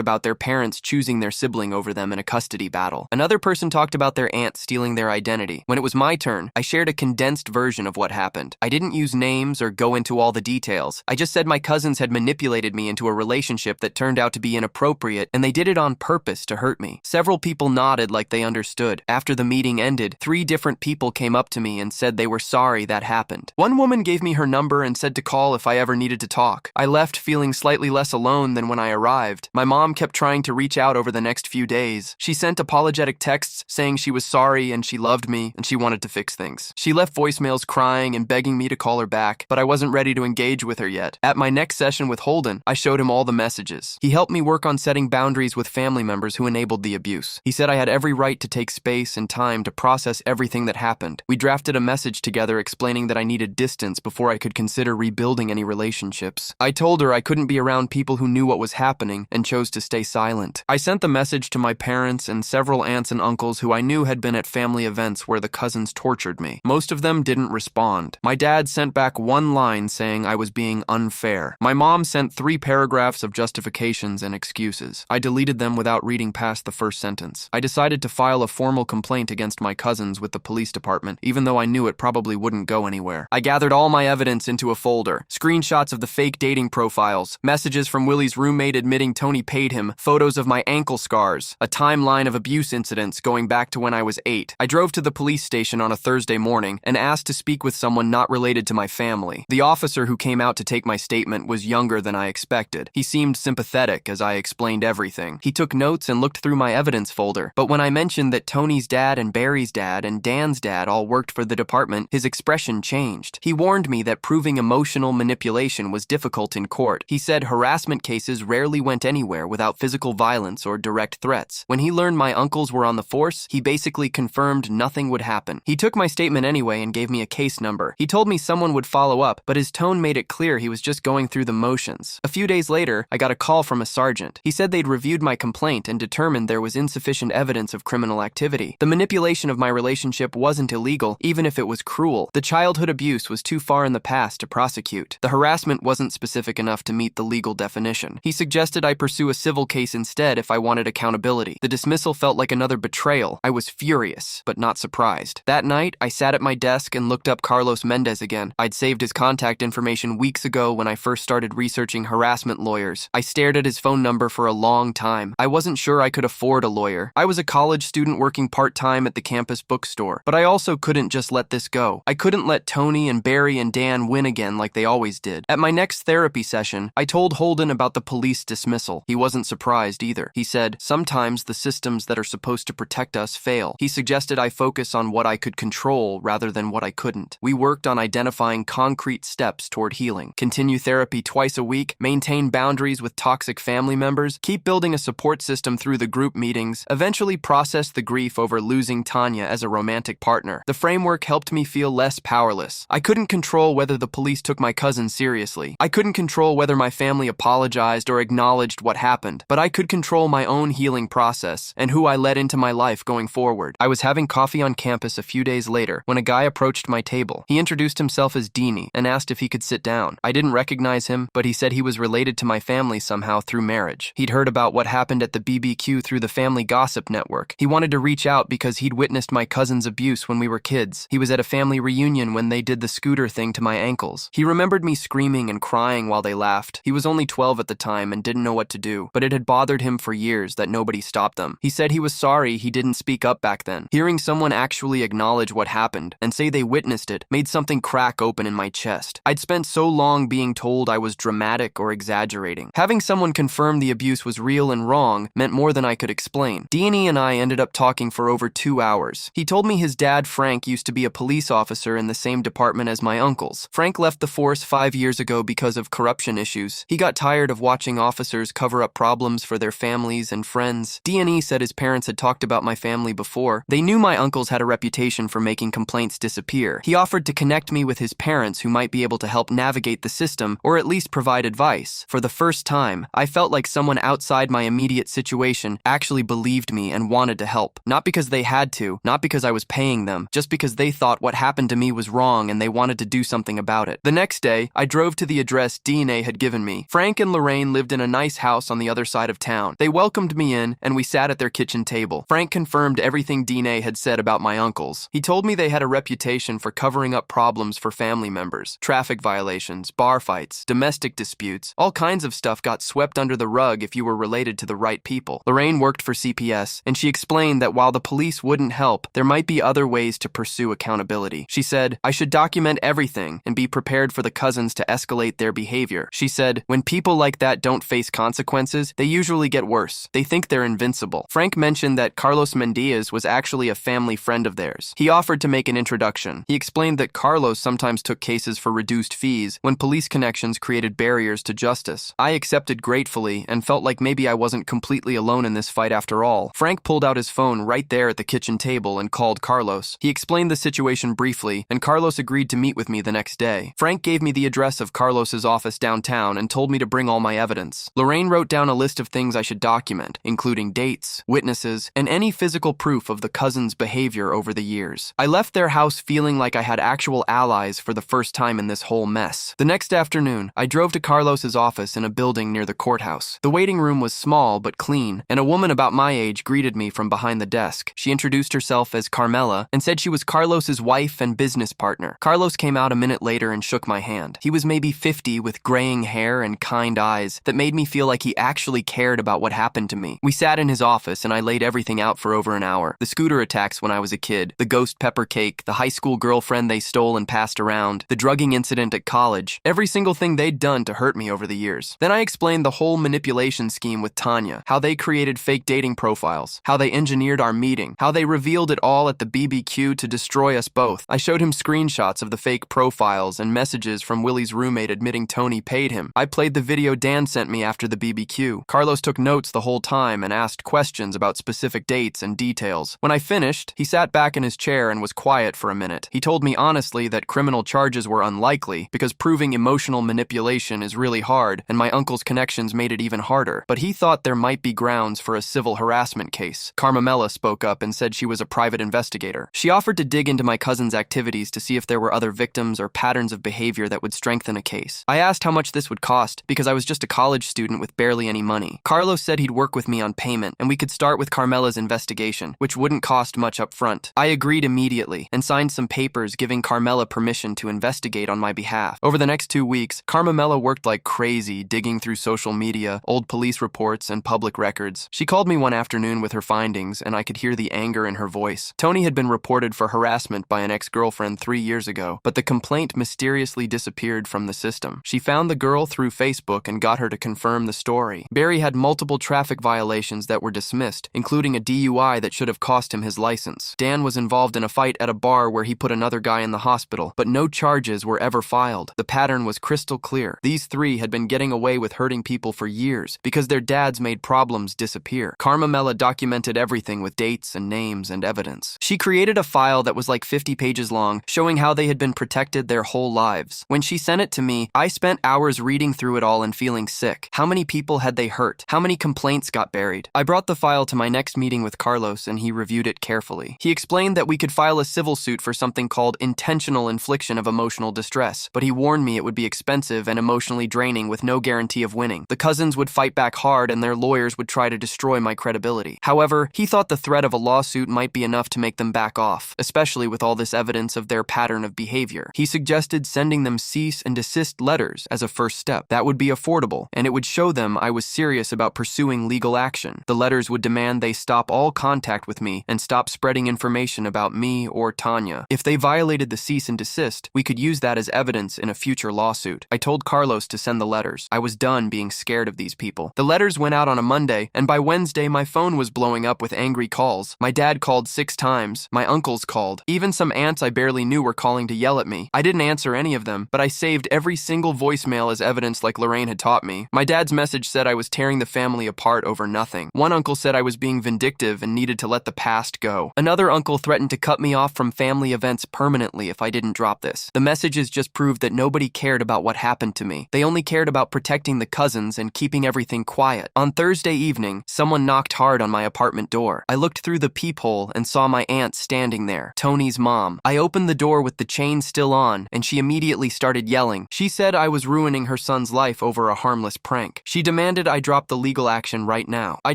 about their parents choosing their sibling over them in a custody battle. Another person talked about their aunt stealing their identity. When it was my turn, I shared a condensed version of what happened. I didn't use names or go into all the details. I just said my cousins had manipulated me into a relationship that turned out to be inappropriate, and they did it on purpose to hurt me. Several people nodded like they understood. After the meeting ended, 3 different people came up to me and said they were sorry that happened. One woman gave me her number and said to call if I ever needed to talk. I left feeling slightly less alone than when I arrived. My mom kept trying to reach out over the next few days. She sent apologetic texts saying she was sorry and she loved me and she wanted to fix things. She left voicemails crying and begging me to call her back, but I wasn't ready to engage with her yet. At my next session with Holden, I showed him all the messages. He helped me work on setting boundaries with family members who enabled the abuse. He said I had every right to take space and time to process everything that happened. We drafted a message together explaining that I needed distance before I could consider rebuilding any relationships. I told her I couldn't be around people who knew what was happening and chose to stay silent. I sent the message to my parents and several aunts and uncles who I knew had been at family events where the cousins tortured me. Most of them didn't respond. My dad sent back one line saying I was being unfair. My mom sent 3 paragraphs of justifications and excuses. I deleted them without reading past the first sentence. I decided to file a formal complaint against my cousins with the police department, even though I knew it probably wouldn't go anywhere. I gathered all my evidence into a folder. Screenshots of the fake dating profiles, messages from Willie's roommate admitting Tony paid him, photos of my ankle scars, a timeline of abuse incidents going back to when I was 8. I drove to the police station on a Thursday morning and asked to speak with someone not related to my family. The officer who came out to take my statement was younger than I expected. He seemed sympathetic as I explained everything. He took notes and looked through my evidence folder, but when I mentioned that Tony's dad and Barry's dad and Dan's dad all worked for the department, his expression changed. He warned me that proving emotional manipulation was difficult in court. He said harassment cases rarely went anywhere without physical violence or direct threats. When he learned my uncles were on the force, he basically confirmed nothing would happen. He took my statement anyway and gave me a case number. He told me someone would follow up, but his tone made it clear he was just going through the motions. A few days later, I got a call from a sergeant. He said they'd reviewed my complaint and determined there was insufficient evidence of criminal activity. The manipulation of my relationship wasn't illegal, even if it was cruel. The childhood abuse was too far in the past to prosecute. The harassment wasn't specific enough to meet the legal definition. He suggested I pursue a civil case instead if I wanted accountability. The dismissal felt like another betrayal. I was furious, but not surprised. That night, I sat at my desk and looked up Carlos Mendez again. I'd saved his contact information weeks ago when I first started researching harassment lawyers. I stared at his phone number for a long time. I wasn't sure I could afford a lawyer. I was a college student working part-time at the campus bookstore, but I also couldn't just let this go. I couldn't let Tony and Barry and Dan win again like they always did. At my next therapy session, I told Holden about the police dismissal. He wasn't surprised either. He said, sometimes the systems that are supposed supposed to protect us fail. He suggested I focus on what I could control rather than what I couldn't. We worked on identifying concrete steps toward healing. Continue therapy twice a week, maintain boundaries with toxic family members, keep building a support system through the group meetings, eventually process the grief over losing Tanya as a romantic partner. The framework helped me feel less powerless. I couldn't control whether the police took my cousin seriously. I couldn't control whether my family apologized or acknowledged what happened, but I could control my own healing process and who I let into my life going forward. I was having coffee on campus a few days later when a guy approached my table. He introduced himself as Dini and asked if he could sit down. I didn't recognize him, but he said he was related to my family somehow through marriage. He'd heard about what happened at the BBQ through the family gossip network. He wanted to reach out because he'd witnessed my cousin's abuse when we were kids. He was at a family reunion when they did the scooter thing to my ankles. He remembered me screaming and crying while they laughed. He was only 12 at the time and didn't know what to do, but it had bothered him for years that nobody stopped them. He said he was sorry he didn't speak up back then. Hearing someone actually acknowledge what happened and say they witnessed it made something crack open in my chest. I'd spent so long being told I was dramatic or exaggerating. Having someone confirm the abuse was real and wrong meant more than I could explain. Deanie and I ended up talking for over 2 hours. He told me his dad, Frank, used to be a police officer in the same department as my uncles. Frank left the force 5 years ago because of corruption issues. He got tired of watching officers cover up problems for their families and friends. D&E said his parents had talked about my family before. They knew my uncles had a reputation for making complaints disappear. He offered to connect me with his parents who might be able to help navigate the system or at least provide advice. For the first time, I felt like someone outside my immediate situation actually believed me and wanted to help. Not because they had to, not because I was paying them, just because they thought what happened to me was wrong and they wanted to do something about it. The next day, I drove to the address DNA had given me. Frank and Lorraine lived in a nice house on the other side of town. They welcomed me in and we sat at their kitchen table. Frank confirmed everything DNA had said about my uncles. He told me they had a reputation for covering up problems for family members. Traffic violations, bar fights, domestic disputes, all kinds of stuff got swept under the rug if you were related to the right people. Lorraine worked for CPS and she explained that while the police wouldn't help, there might be other ways to pursue accountability. She said, I should document everything and be prepared for the cousins to escalate their behavior. She said, when people like that don't face consequences, they usually get worse. They think they're invincible. Frank mentioned that Carlos Mendiaz was actually a family friend of theirs. He offered to make an introduction. He explained that Carlos sometimes took cases for reduced fees when police connections created barriers to justice. I accepted gratefully and felt like maybe I wasn't completely alone in this fight after all. Frank pulled out his phone right there at the kitchen table and called Carlos. He explained the situation briefly, and Carlos agreed to meet with me the next day. Frank gave me the address of Carlos's office downtown and told me to bring all my evidence. Lorraine wrote down a list of things I should document, including dates, witnesses, and any physical proof of the cousins' behavior over the years. I left their house feeling like I had actual allies for the first time in this whole mess. The next afternoon, I drove to Carlos's office in a building near the courthouse. The waiting room was small but clean, and a woman about my age greeted me from behind the desk. She introduced herself as Carmela and said she was Carlos's wife and business partner. Carlos came out a minute later and shook my hand. He was maybe 50 with graying hair and kind eyes that made me feel like he actually cared about what happened to me. We sat in his office and I laid everything out for over an hour. The scooter attacks when I was a kid, the ghost pepper cake, the high school girlfriend they stole and passed around, the drugging incident at college, every single thing they'd done to hurt me over the years. Then I explained the whole manipulation scheme with Tanya, how they created fake dating profiles, how they engineered our meeting, how they revealed it all at the BBQ to destroy us both. I showed him screenshots of the fake profiles and messages from Willie's roommate admitting Tony paid him. I played the video Dan sent me after the BBQ. Carlos took notes the whole time and asked questions about specific dates and details. When I finished, he sat back in his chair and was quiet for a minute. He told me honestly that criminal charges were unlikely because proving emotional manipulation is really hard and my uncle's connections made it even harder. But he thought there might be grounds for a civil harassment case. Carmela spoke up and said she was a private investigator. She offered to dig into my cousin's activities to see if there were other victims or patterns of behavior that would strengthen a case. I asked how much this would cost because I was just a college student with barely any money. Carlos said he'd work with me on payment and we could start with Carmela's investigation, which wouldn't cost much up front. I agreed immediately and signed some papers giving Carmela permission to investigate on my behalf. Over the next 2 weeks, Carmela worked like crazy, digging through social media, old police reports, and public records. She called me one afternoon with her findings, and I could hear the anger in her voice. Tony had been reported for harassment by an ex-girlfriend 3 years ago, but the complaint mysteriously disappeared from the system. She found the girl through Facebook and got her to confirm the story. Barry had multiple traffic violations that were dismissed, including including a DUI that should have cost him his license. Dan was involved in a fight at a bar where he put another guy in the hospital, but no charges were ever filed. The pattern was crystal clear. These three had been getting away with hurting people for years because their dads made problems disappear. Carmela documented everything with dates and names and evidence. She created a file that was like 50 pages long, showing how they had been protected their whole lives. When she sent it to me, I spent hours reading through it all and feeling sick. How many people had they hurt? How many complaints got buried? I brought the file to my next meeting with Carlos and he reviewed it carefully. He explained that we could file a civil suit for something called intentional infliction of emotional distress, but he warned me it would be expensive and emotionally draining with no guarantee of winning. The cousins would fight back hard and their lawyers would try to destroy my credibility. However, he thought the threat of a lawsuit might be enough to make them back off, especially with all this evidence of their pattern of behavior. He suggested sending them cease and desist letters as a first step. That would be affordable, and it would show them I was serious about pursuing legal action. The letters would demand they stop all contact with me and stop spreading information about me or Tanya. If they violated the cease and desist, we could use that as evidence in a future lawsuit. I told Carlos to send the letters. I was done being scared of these people. The letters went out on a Monday, and by Wednesday my phone was blowing up with angry calls. My dad called 6 times. My uncles called. Even some aunts I barely knew were calling to yell at me. I didn't answer any of them, but I saved every single voicemail as evidence like Lorraine had taught me. My dad's message said I was tearing the family apart over nothing. One uncle said I was being vindictive and needed to let the past go. Another uncle threatened to cut me off from family events permanently if I didn't drop this. The messages just proved that nobody cared about what happened to me. They only cared about protecting the cousins and keeping everything quiet. On Thursday evening, someone knocked hard on my apartment door. I looked through the peephole and saw my aunt standing there, Tony's mom. I opened the door with the chain still on, and she immediately started yelling. She said I was ruining her son's life over a harmless prank. She demanded I drop the legal action right now. I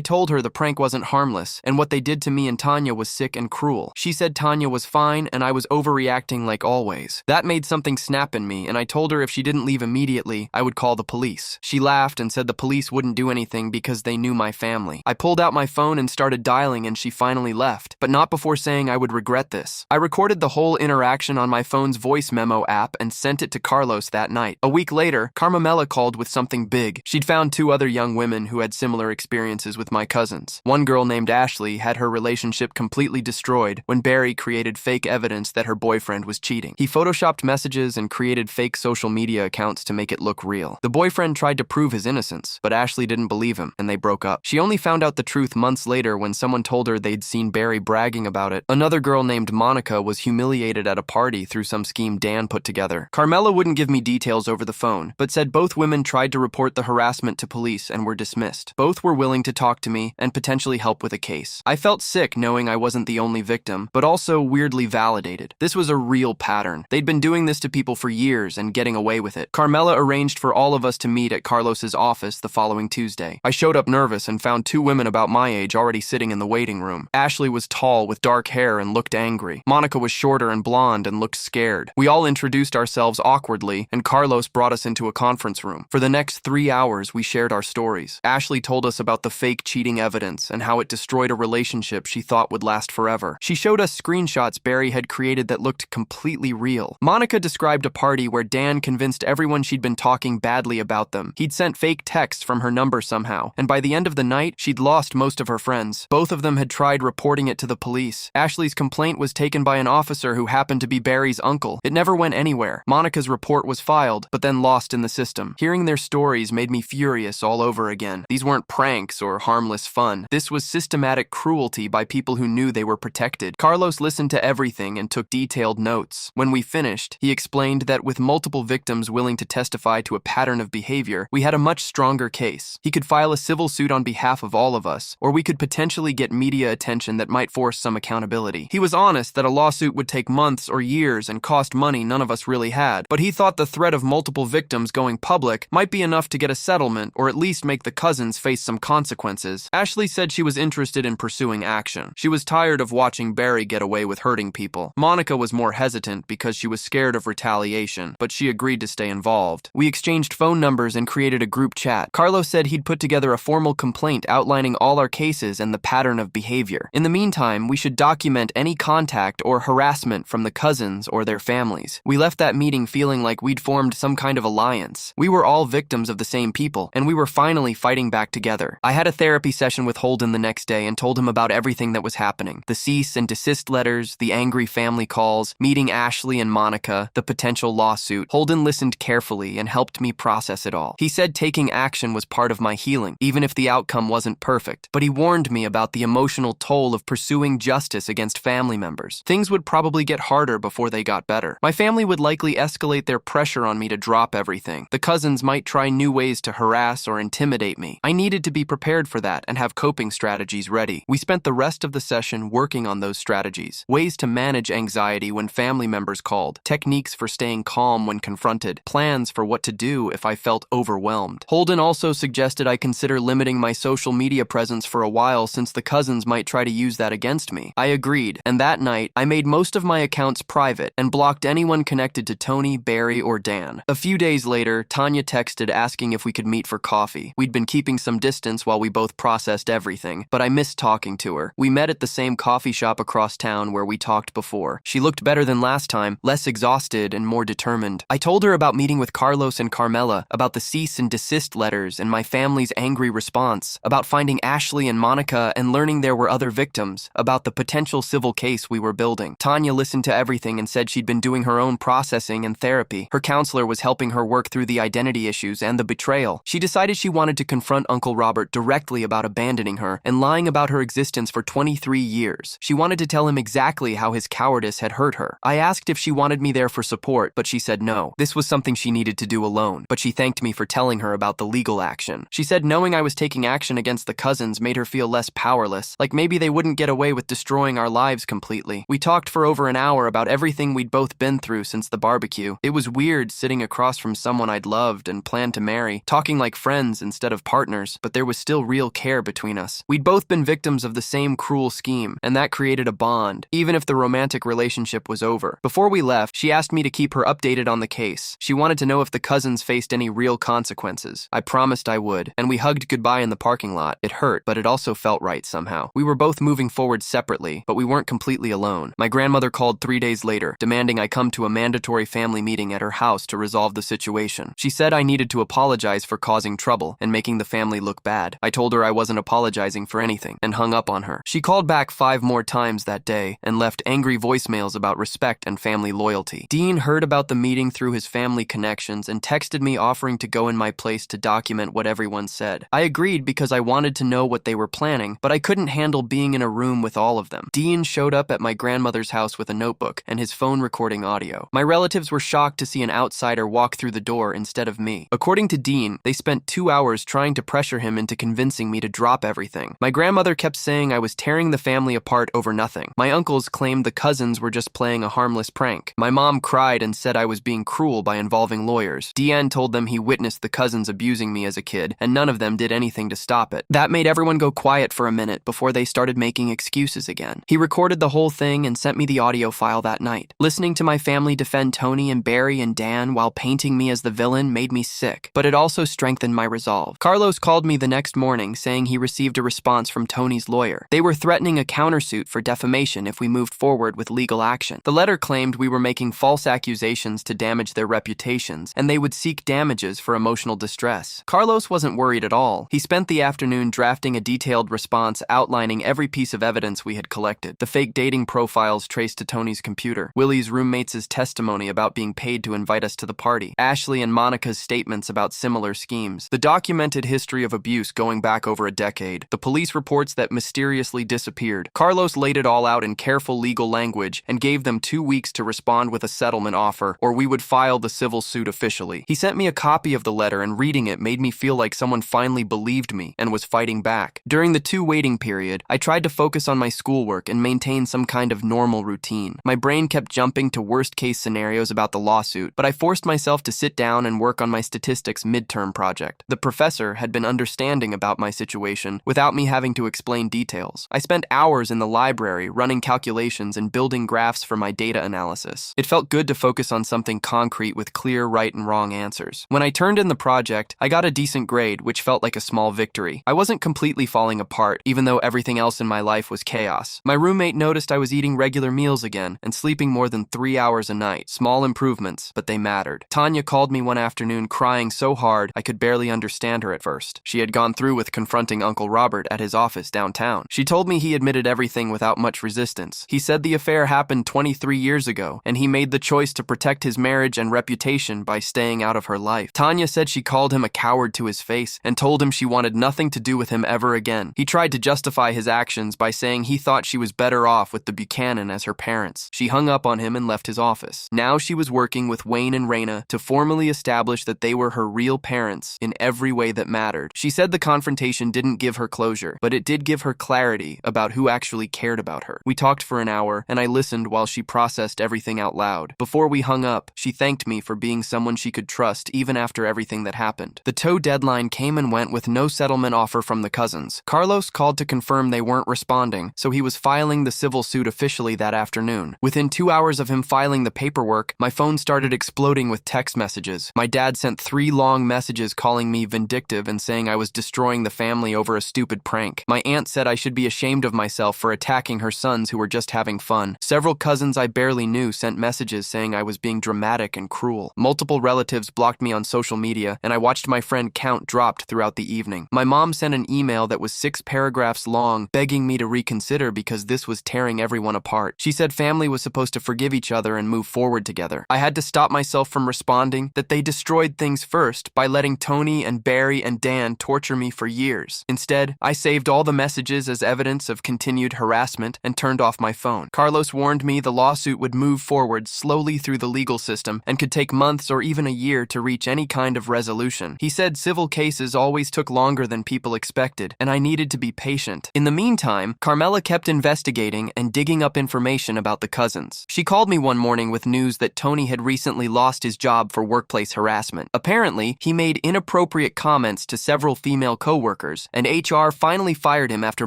told her the prank wasn't harmless, and what they did to me and Tanya was sick and cruel. She said Tanya was fine, and I was overreacting like always. That made something snap in me, and I told her if she didn't leave immediately, I would call the police. She laughed and said the police wouldn't do anything because they knew my family. I pulled out my phone and started dialing, and she finally left, but not before saying I would regret this. I recorded the whole interaction on my phone's voice memo app and sent it to Carlos that night. A week later, Carmela called with something big. She'd found 2 other young women who had similar experiences with my cousins. One girl named Ashley had her relationship completely destroyed when Barry created fake evidence that her boyfriend was cheating. He photoshopped messages and created fake social media accounts to make it look real. The boyfriend tried to prove his innocence, but Ashley didn't believe him, and they broke up. She only found out the truth months later when someone told her they'd seen Barry bragging about it. Another girl named Monica was humiliated at a party through some scheme Dan put together. Carmela wouldn't give me details over the phone, but said both women tried to report the harassment to police and were dismissed. Both were willing to talk to me and potentially help with a case. I felt sick knowing I wasn't the only victim, but also weirdly validated. This was a real pattern. They'd been doing this to people for years and getting away with it. Carmela arranged for all of us to meet at Carlos's office the following Tuesday. I showed up nervous and found 2 women about my age already sitting in the waiting room. Ashley was tall with dark hair and looked angry. Monica was shorter and blonde and looked scared. We all introduced ourselves awkwardly, and Carlos brought us into a conference room. For the next 3 hours, we shared our stories. Ashley told us about the fake cheating evidence and how it destroyed a relationship she thought would last forever. She showed us screenshots Barry had created that looked completely real. Monica described a party where Dan convinced everyone she'd been talking badly about them. He'd sent fake texts from her number somehow, and by the end of the night, she'd lost most of her friends. Both of them had tried reporting it to the police. Ashley's complaint was taken by an officer who happened to be Barry's uncle. It never went anywhere. Monica's report was filed, but then lost in the system. Hearing their stories made me furious all over again. These weren't pranks or harmless fun. This was systematic cruelty by people who knew they were protected. Carlos listened to everything and took detailed notes. When we finished, he explained that with multiple victims willing to testify to a pattern of behavior, we had a much stronger case. He could file a civil suit on behalf of all of us, or we could potentially get media attention that might force some accountability. He was honest that a lawsuit would take months or years and cost money none of us really had, but he thought the threat of multiple victims going public might be enough to get a settlement or at least make the cousins face some consequences. Ashley said she was interested in pursuing action. She was tired of watching Barry get away with hurting people. Monica was more hesitant because she was scared of retaliation, but she agreed to stay involved. We exchanged phone numbers and created a group chat. Carlos said he'd put together a formal complaint outlining all our cases and the pattern of behavior. In the meantime, we should document any contact or harassment from the cousins or their families. We left that meeting feeling like we'd formed some kind of alliance. We were all victims of the same people, and we were finally fighting back together. I had a therapy session with Holden the next day and told him about everything that was happening. The cease and desist letters, the angry family calls, meeting Ashley and Monica, the potential lawsuit. Holden listened carefully and helped me process it all. He said taking action was part of my healing, even if the outcome wasn't perfect. But he warned me about the emotional toll of pursuing justice against family members. Things would probably get harder before they got better. My family would likely escalate their pressure on me to drop everything. The cousins might try new ways to harass or intimidate me. I needed to be prepared for that and have coping strategies ready. We spent the rest of the session working on those strategies. Ways to manage anxiety when family members called, techniques for staying calm when confronted, plans for what to do if I felt overwhelmed. Holden also suggested I consider limiting my social media presence for a while since the cousins might try to use that against me. I agreed, and that night, I made most of my accounts private and blocked anyone connected to Tony, Barry, or Dan. A few days later, Tanya texted asking if we could meet for coffee. We'd been keeping some distance while we both processed everything, but I missed talking to her. We met at the same coffee shop across town where we talked before. She looked better than last time, less exhausted and more determined. I told her about meeting with Carlos and Carmela, about the cease and desist letters and my family's angry response, about finding Ashley and Monica and learning there were other victims, about the potential civil case we were building. Tanya listened to everything and said she'd been doing her own processing and therapy. Her counselor was helping her work through the identity issues and the betrayal. She decided she wanted to confront Uncle Robert directly about abandoning her and lying about her existence for 23 years. She wanted to tell him exactly how his cowardice had hurt her. I asked if she wanted me there for support, but she said no. This was something she needed to do alone, but she thanked me for telling her about the legal action. She said knowing I was taking action against the cousins made her feel less powerless, like maybe they wouldn't get away with destroying our lives completely. We talked for over an hour about everything we'd both been through since the barbecue. It was weird sitting across from someone I'd loved and planned to marry, talking like friends instead of partners, but there was still real care between us. We'd both been victims of the same cruel scheme, and that created a bond, even if the romantic relationship was over. Before we left, she asked me to keep her updated on the case. She wanted to know if the cousins faced any real consequences. I promised I would, and we hugged goodbye in the parking lot. It hurt, but it also felt right somehow. We were both moving forward separately, but we weren't completely alone. My grandmother called 3 days later, demanding I come to a mandatory family meeting at her house to resolve the situation. She said I needed to apologize for causing trouble and making the family look bad. I told her I wasn't apologizing for anything and hung up on her. She called back 5 more times that day and left angry voicemails about respect and family loyalty. Dean heard about the meeting through his family connections and texted me offering to go in my place to document what everyone said. I agreed because I wanted to know what they were planning, but I couldn't handle being in a room with all of them. Dean showed up at my grandmother's house with a notebook and his phone recording audio. My relatives were shocked to see an outsider walk through the door instead of me. According to Dean, they spent 2 hours trying to pressure him into convincing me to drop everything. My grandmother kept saying I was tearing the family apart over nothing. My uncles claimed the cousins were just playing a harmless prank. My mom cried and said I was being cruel by involving lawyers. Deanne told them he witnessed the cousins abusing me as a kid, and none of them did anything to stop it. That made everyone go quiet for a minute before they started making excuses again. He recorded the whole thing and sent me the audio file that night. Listening to my family defend Tony and Barry and Dan while painting me as the villain made me sick, but it also strengthened my resolve. Carlos called me the next morning saying he received a response from Tony's lawyer. They were threatening a countersuit for defamation if we moved forward with legal action. The letter claimed we were making false accusations to damage their reputations, and they would seek damages for emotional distress. Carlos wasn't worried at all. He spent the afternoon drafting a detailed response outlining every piece of evidence we had collected. The fake dating profiles traced to Tony's computer, Willie's roommates' testimony about being paid to invite us to the party, Ashley and Monica's statements about similar schemes, the documented history of abuse going back over a decade, the police reports that mysteriously disappeared. Carlos laid it all out in careful legal language and gave them 2 weeks to respond with a settlement offer, or we would file the civil suit officially. He sent me a copy of the letter, and reading it made me feel like someone finally believed me and was fighting back. During the 2 waiting period, I tried to focus on my schoolwork and maintain some kind of normal routine. My brain kept jumping to worst-case scenarios about the lawsuit, but I forced myself to sit down and work on my statistics midterm project. The professor had been understanding about my situation without me having to explain details. I spent hours in the library running calculations and building graphs for my data analysis. It felt good to focus on something concrete with clear right and wrong answers. When I turned in the project, I got a decent grade, which felt like a small victory. I wasn't completely falling apart, even though everything else in my life was chaos. My roommate noticed I was eating regular meals again and sleeping more than 3 hours a night. Small improvements, but they mattered. Tanya called me one afternoon crying so hard I could barely understand her at first. She had gone through with confronting Uncle Robert at his office downtown. She told me he admitted everything without much resistance. He said the affair happened 23 years ago, and he made the choice to protect his marriage and reputation by staying out of her life. Tanya said she called him a coward to his face and told him she wanted nothing to do with him ever again. He tried to justify his actions by saying he thought she was better off with the Buchanan as her parents. She hung up on him and left his office. Now she was working with Wayne and Raina to formally establish that they were her real parents in every way that mattered. She said the confrontation didn't give her closure, but it did give her clarity about who actually cared about her. We talked for an hour, and I listened while she processed everything out loud. Before we hung up, she thanked me for being someone she could trust even after everything that happened. The tow deadline came and went with no settlement offer from the cousins. Carlos called to confirm they weren't responding, so he was filing the civil suit officially that afternoon. Within 2 hours of him filing the paperwork, my phone started exploding with text messages. My dad sent 3 long messages calling me vindictive and saying I was destroying the family over a stupid prank. My aunt said I should be ashamed of myself for attacking her sons who were just having fun. Several cousins I barely knew sent messages saying I was being dramatic and cruel. Multiple relatives blocked me on social media, and I watched my friend count dropped throughout the evening. My mom sent an email that was 6 paragraphs long, begging me to reconsider because this was tearing everyone apart. She said family was supposed to forgive each other and move forward together. I had to stop myself from responding that they destroyed things first by letting Tony and Barry and Dan torture me for years. Instead, I saved all the messages as evidence of continued harassment and turned off my phone. Carlos warned me the lawsuit would move forward slowly through the legal system and could take months or even a year to reach any kind of resolution. He said civil cases always took longer than people expected, and I needed to be patient. In the meantime, Carmela kept investigating and digging up information about the cousins. She called me one morning with news that Tony had recently lost his job for workplace harassment. Apparently, he made inappropriate comments to several female coworkers, and HR finally fired him after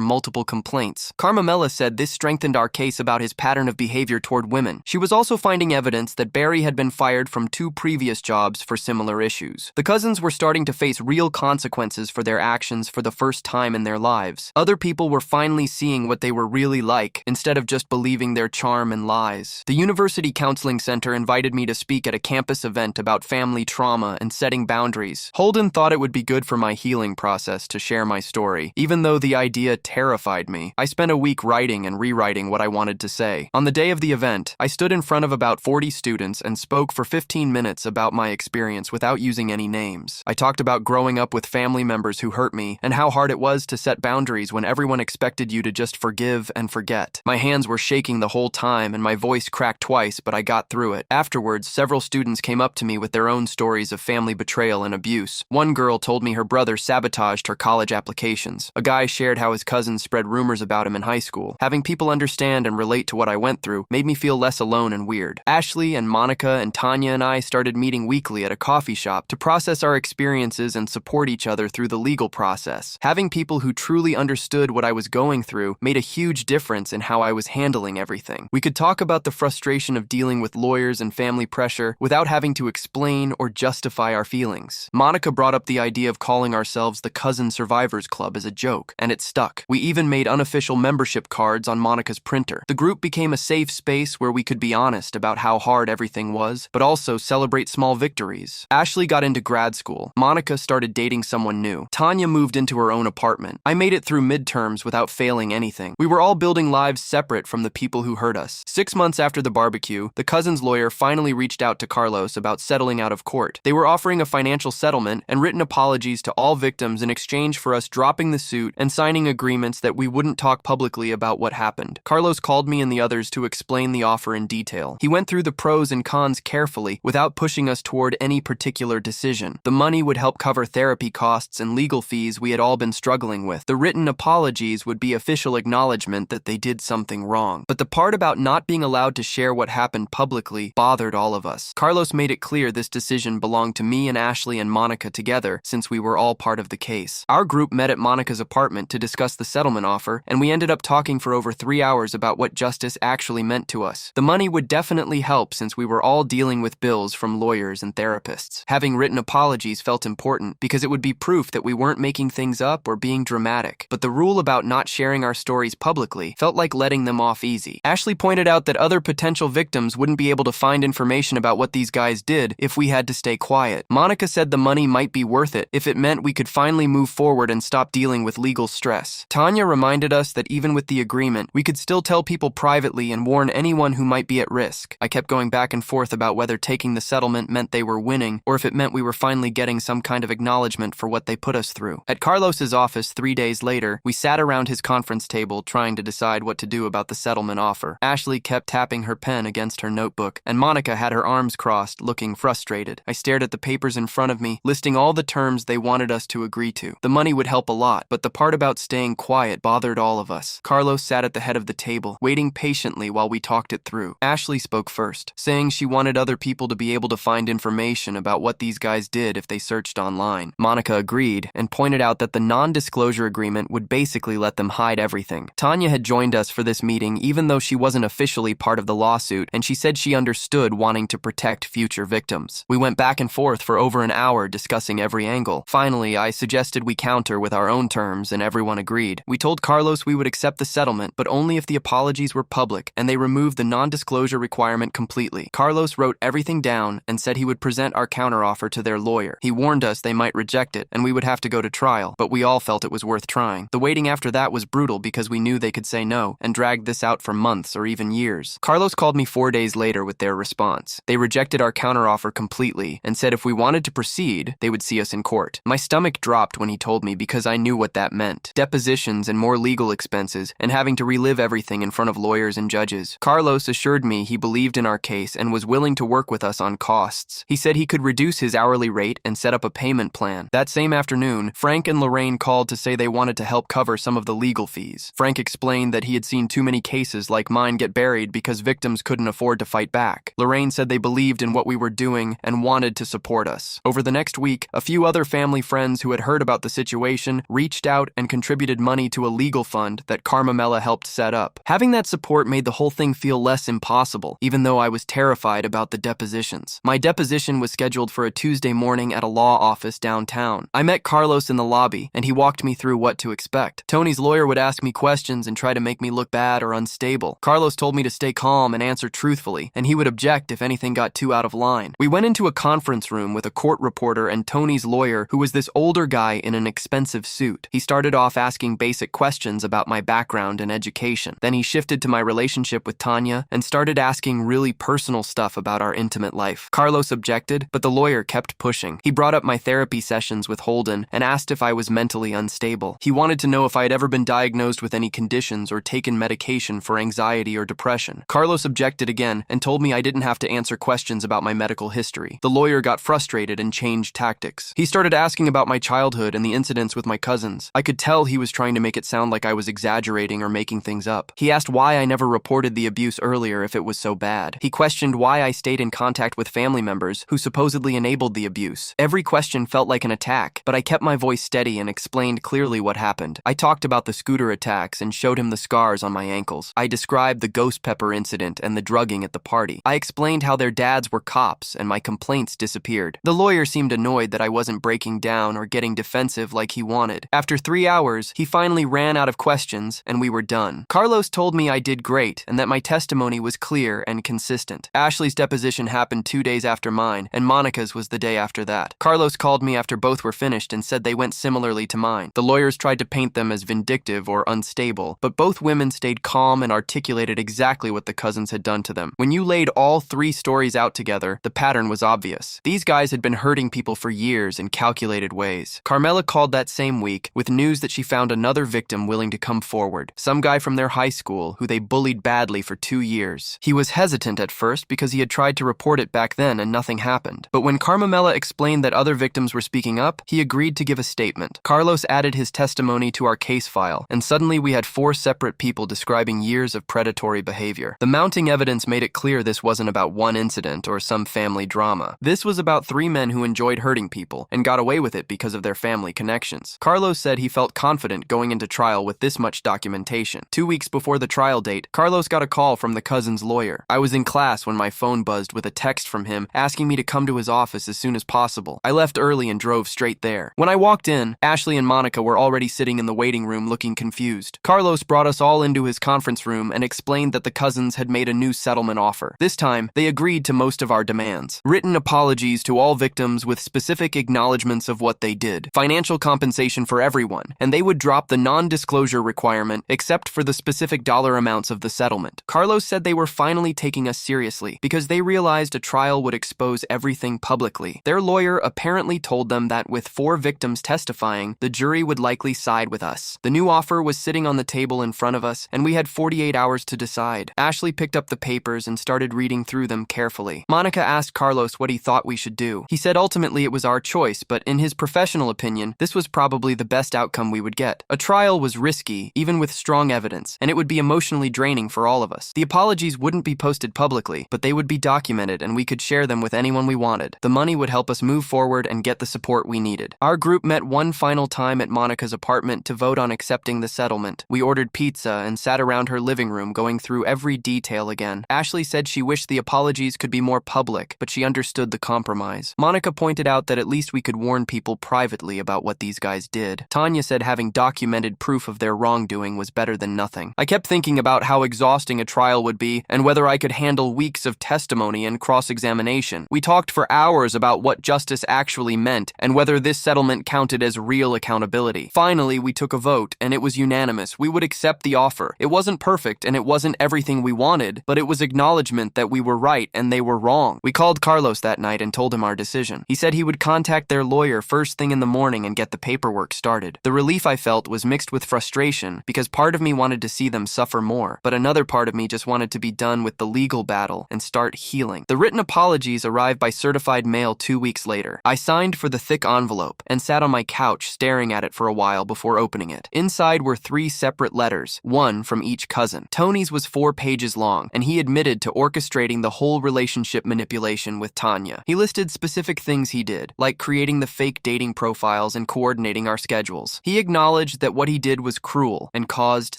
multiple complaints. Carmela said this strengthened our case about his pattern of behavior toward women. She was also finding evidence that Barry had been fired from 2 previous jobs for similar issues. The cousins were starting to face real consequences for their actions for the first time in their lives. Other people were finally seeing what they were really like, instead of just believing their charm and lies. The University Counseling Center invited me to speak at a campus event about family trauma and setting boundaries. Holden thought it would be good for my healing process to share my story, even though the idea terrified me. I spent a week writing and rewriting what I wanted to say. On the day of the event, I stood in front of about 40 students and spoke for 15 minutes about my experience without using any names. I talked about growing up with family members who hurt me and how hard it was to set boundaries when everyone expected you to just forgive and forget. My hands were shaking the whole time and my voice cracked twice, but I got through it. Afterwards, several students came up to me with their own stories of family betrayal and abuse. One girl told me her brother sabotaged her college applications. A guy shared how his cousins spread rumors about him in high school. Having people understand and relate to what I went through made me feel less alone and weird. Ashley and Monica and Tanya and I started meeting weekly at a coffee shop to process our experiences and support each other through the legal process. Having people who truly understood what I was going through made a huge difference in how I was handling everything. We could talk about the frustration of dealing with lawyers and family pressure without having to explain or justify our feelings. Monica brought up the idea of calling ourselves the Cousin Survivors Club as a joke, and it stuck. We even made unofficial membership cards on Monica's printer. The group became a safe space where we could be honest about how hard everything was, but also celebrate small victories. Ashley got into grad school. Monica started dating someone new. Tanya moved into her own apartment. I made it through midterms without failing anything. We were all building lives separate from the people who hurt us. 6 months after the barbecue, the cousin's lawyer finally reached out to Carlos about settling out of court. They were offering a financial settlement and written apologies to all victims in exchange for us dropping the suit and signing agreements that we wouldn't talk publicly about what happened. Carlos called me and the others to explain the offer in detail. He went through the pros and cons carefully without pushing us toward any particular decision. The money would help cover therapy costs and legal fees we had all been struggling with. The written apologies would be official acknowledgement that they did something wrong. But the part about not being allowed to share what happened publicly bothered all of us. Carlos made it clear this decision belonged to me and Ashley and Monica together since we were all part of the case. Our group met at Monica's apartment to discuss the settlement offer, and we ended up talking for over 3 hours about what justice actually meant to us. The money would definitely help since we were all dealing with bills from lawyers and therapists. Having written apologies felt important because it would be proof that we weren't making things up or being dramatic. But the rule about not sharing our stories publicly felt like letting them off easy. Ashley pointed out that other potential victims wouldn't be able to find information about what these guys did if we had to stay quiet. Monica said the money might be worth it if it meant we could finally move forward and stop dealing with with legal stress. Tanya reminded us that even with the agreement, we could still tell people privately and warn anyone who might be at risk. I kept going back and forth about whether taking the settlement meant they were winning or if it meant we were finally getting some kind of acknowledgement for what they put us through. At Carlos's office 3 days later, we sat around his conference table trying to decide what to do about the settlement offer. Ashley kept tapping her pen against her notebook, and Monica had her arms crossed, looking frustrated. I stared at the papers in front of me, listing all the terms they wanted us to agree to. The money would help a lot, but the part about staying quiet bothered all of us. Carlos sat at the head of the table, waiting patiently while we talked it through. Ashley spoke first, saying she wanted other people to be able to find information about what these guys did if they searched online. Monica agreed and pointed out that the non-disclosure agreement would basically let them hide everything. Tanya had joined us for this meeting even though she wasn't officially part of the lawsuit, and she said she understood wanting to protect future victims. We went back and forth for over an hour discussing every angle. Finally, I suggested we counter with our own terms, and everyone agreed. We told Carlos we would accept the settlement, but only if the apologies were public, and they removed the non-disclosure requirement completely. Carlos wrote everything down and said he would present our counteroffer to their lawyer. He warned us they might reject it, and we would have to go to trial, but we all felt it was worth trying. The waiting after that was brutal because we knew they could say no, and dragged this out for months or even years. Carlos called me 4 days later with their response. They rejected our counteroffer completely and said if we wanted to proceed, they would see us in court. My stomach dropped when he told me because I knew what that meant. Depositions and more legal expenses, and having to relive everything in front of lawyers and judges. Carlos assured me he believed in our case and was willing to work with us on costs. He said he could reduce his hourly rate and set up a payment plan. That same afternoon, Frank and Lorraine called to say they wanted to help cover some of the legal fees. Frank explained that he had seen too many cases like mine get buried because victims couldn't afford to fight back. Lorraine said they believed in what we were doing and wanted to support us. Over the next week, a few other family friends who had heard about the situation reached out and contributed money to a legal fund that Carmela helped set up. Having that support made the whole thing feel less impossible, even though I was terrified about the depositions. My deposition was scheduled for a Tuesday morning at a law office downtown. I met Carlos in the lobby, and he walked me through what to expect. Tony's lawyer would ask me questions and try to make me look bad or unstable. Carlos told me to stay calm and answer truthfully, and he would object if anything got too out of line. We went into a conference room with a court reporter and Tony's lawyer, who was this older guy in an expensive suit. He started off asking basic questions about my background and education. Then he shifted to my relationship with Tanya and started asking really personal stuff about our intimate life. Carlos objected, but the lawyer kept pushing. He brought up my therapy sessions with Holden and asked if I was mentally unstable. He wanted to know if I had ever been diagnosed with any conditions or taken medication for anxiety or depression. Carlos objected again and told me I didn't have to answer questions about my medical history. The lawyer got frustrated and changed tactics. He started asking about my childhood and the incidents with my cousins. I could tell he was trying to make it sound like I was exaggerating or making things up. He asked why I never reported the abuse earlier if it was so bad. He questioned why I stayed in contact with family members who supposedly enabled the abuse. Every question felt like an attack, but I kept my voice steady and explained clearly what happened. I talked about the scooter attacks and showed him the scars on my ankles. I described the ghost pepper incident and the drugging at the party. I explained how their dads were cops and my complaints disappeared. The lawyer seemed annoyed that I wasn't breaking down or getting defensive like he wanted. After 3 hours, he finally ran out of questions and we were done. Carlos told me I did great and that my testimony was clear and consistent. Ashley's deposition happened 2 days after mine, and Monica's was the day after that. Carlos called me after both were finished and said they went similarly to mine. The lawyers tried to paint them as vindictive or unstable, but both women stayed calm and articulated exactly what the cousins had done to them. When you laid all 3 stories out together, the pattern was obvious. These guys had been hurting people for years in calculated ways. Carmela called that same week with news that she found another victim willing to come forward. Some guy from their high school who they bullied badly for 2 years. He was hesitant at first because he had tried to report it back then and nothing happened. But when Carmela explained that other victims were speaking up, he agreed to give a statement. Carlos added his testimony to our case file, and suddenly we had 4 separate people describing years of predatory behavior. The mounting evidence made it clear this wasn't about one incident or some family drama. This was about 3 men who enjoyed hurting people and got away with it because of their family connections. Carlos said he felt confident going into trial with this much documentation. 2 weeks before the trial date, Carlos got a call from the cousin's lawyer. I was in class when my phone buzzed with a text from him asking me to come to his office as soon as possible. I left early and drove straight there. When I walked in, Ashley and Monica were already sitting in the waiting room looking confused. Carlos brought us all into his conference room and explained that the cousins had made a new settlement offer. This time, they agreed to most of our demands. Written apologies to all victims with specific acknowledgments of what they did. Financial compensation for everyone everyone, and they would drop the non-disclosure requirement except for the specific dollar amounts of the settlement. Carlos said they were finally taking us seriously because they realized a trial would expose everything publicly. Their lawyer apparently told them that with 4 victims testifying, the jury would likely side with us. The new offer was sitting on the table in front of us, and we had 48 hours to decide. Ashley picked up the papers and started reading through them carefully. Monica asked Carlos what he thought we should do. He said ultimately it was our choice, but in his professional opinion, this was probably the best outcome we would get. A trial was risky, even with strong evidence, and it would be emotionally draining for all of us. The apologies wouldn't be posted publicly, but they would be documented and we could share them with anyone we wanted. The money would help us move forward and get the support we needed. Our group met one final time at Monica's apartment to vote on accepting the settlement. We ordered pizza and sat around her living room going through every detail again. Ashley said she wished the apologies could be more public, but she understood the compromise. Monica pointed out that at least we could warn people privately about what these guys did. Tanya said having documented proof of their wrongdoing was better than nothing. I kept thinking about how exhausting a trial would be and whether I could handle weeks of testimony and cross-examination. We talked for hours about what justice actually meant and whether this settlement counted as real accountability. Finally, we took a vote, and it was unanimous. We would accept the offer. It wasn't perfect, and it wasn't everything we wanted, but it was acknowledgement that we were right and they were wrong. We called Carlos that night and told him our decision. He said he would contact their lawyer first thing in the morning and get the paperwork started. The relief I felt was mixed with frustration because part of me wanted to see them suffer more, but another part of me just wanted to be done with the legal battle and start healing. The written apologies arrived by certified mail 2 weeks later. I signed for the thick envelope and sat on my couch staring at it for a while before opening it. Inside were 3 separate letters, one from each cousin. Tony's was 4 pages long, and he admitted to orchestrating the whole relationship manipulation with Tanya. He listed specific things he did, like creating the fake dating profiles and coordinating our schedules. He acknowledged that what he did was cruel and caused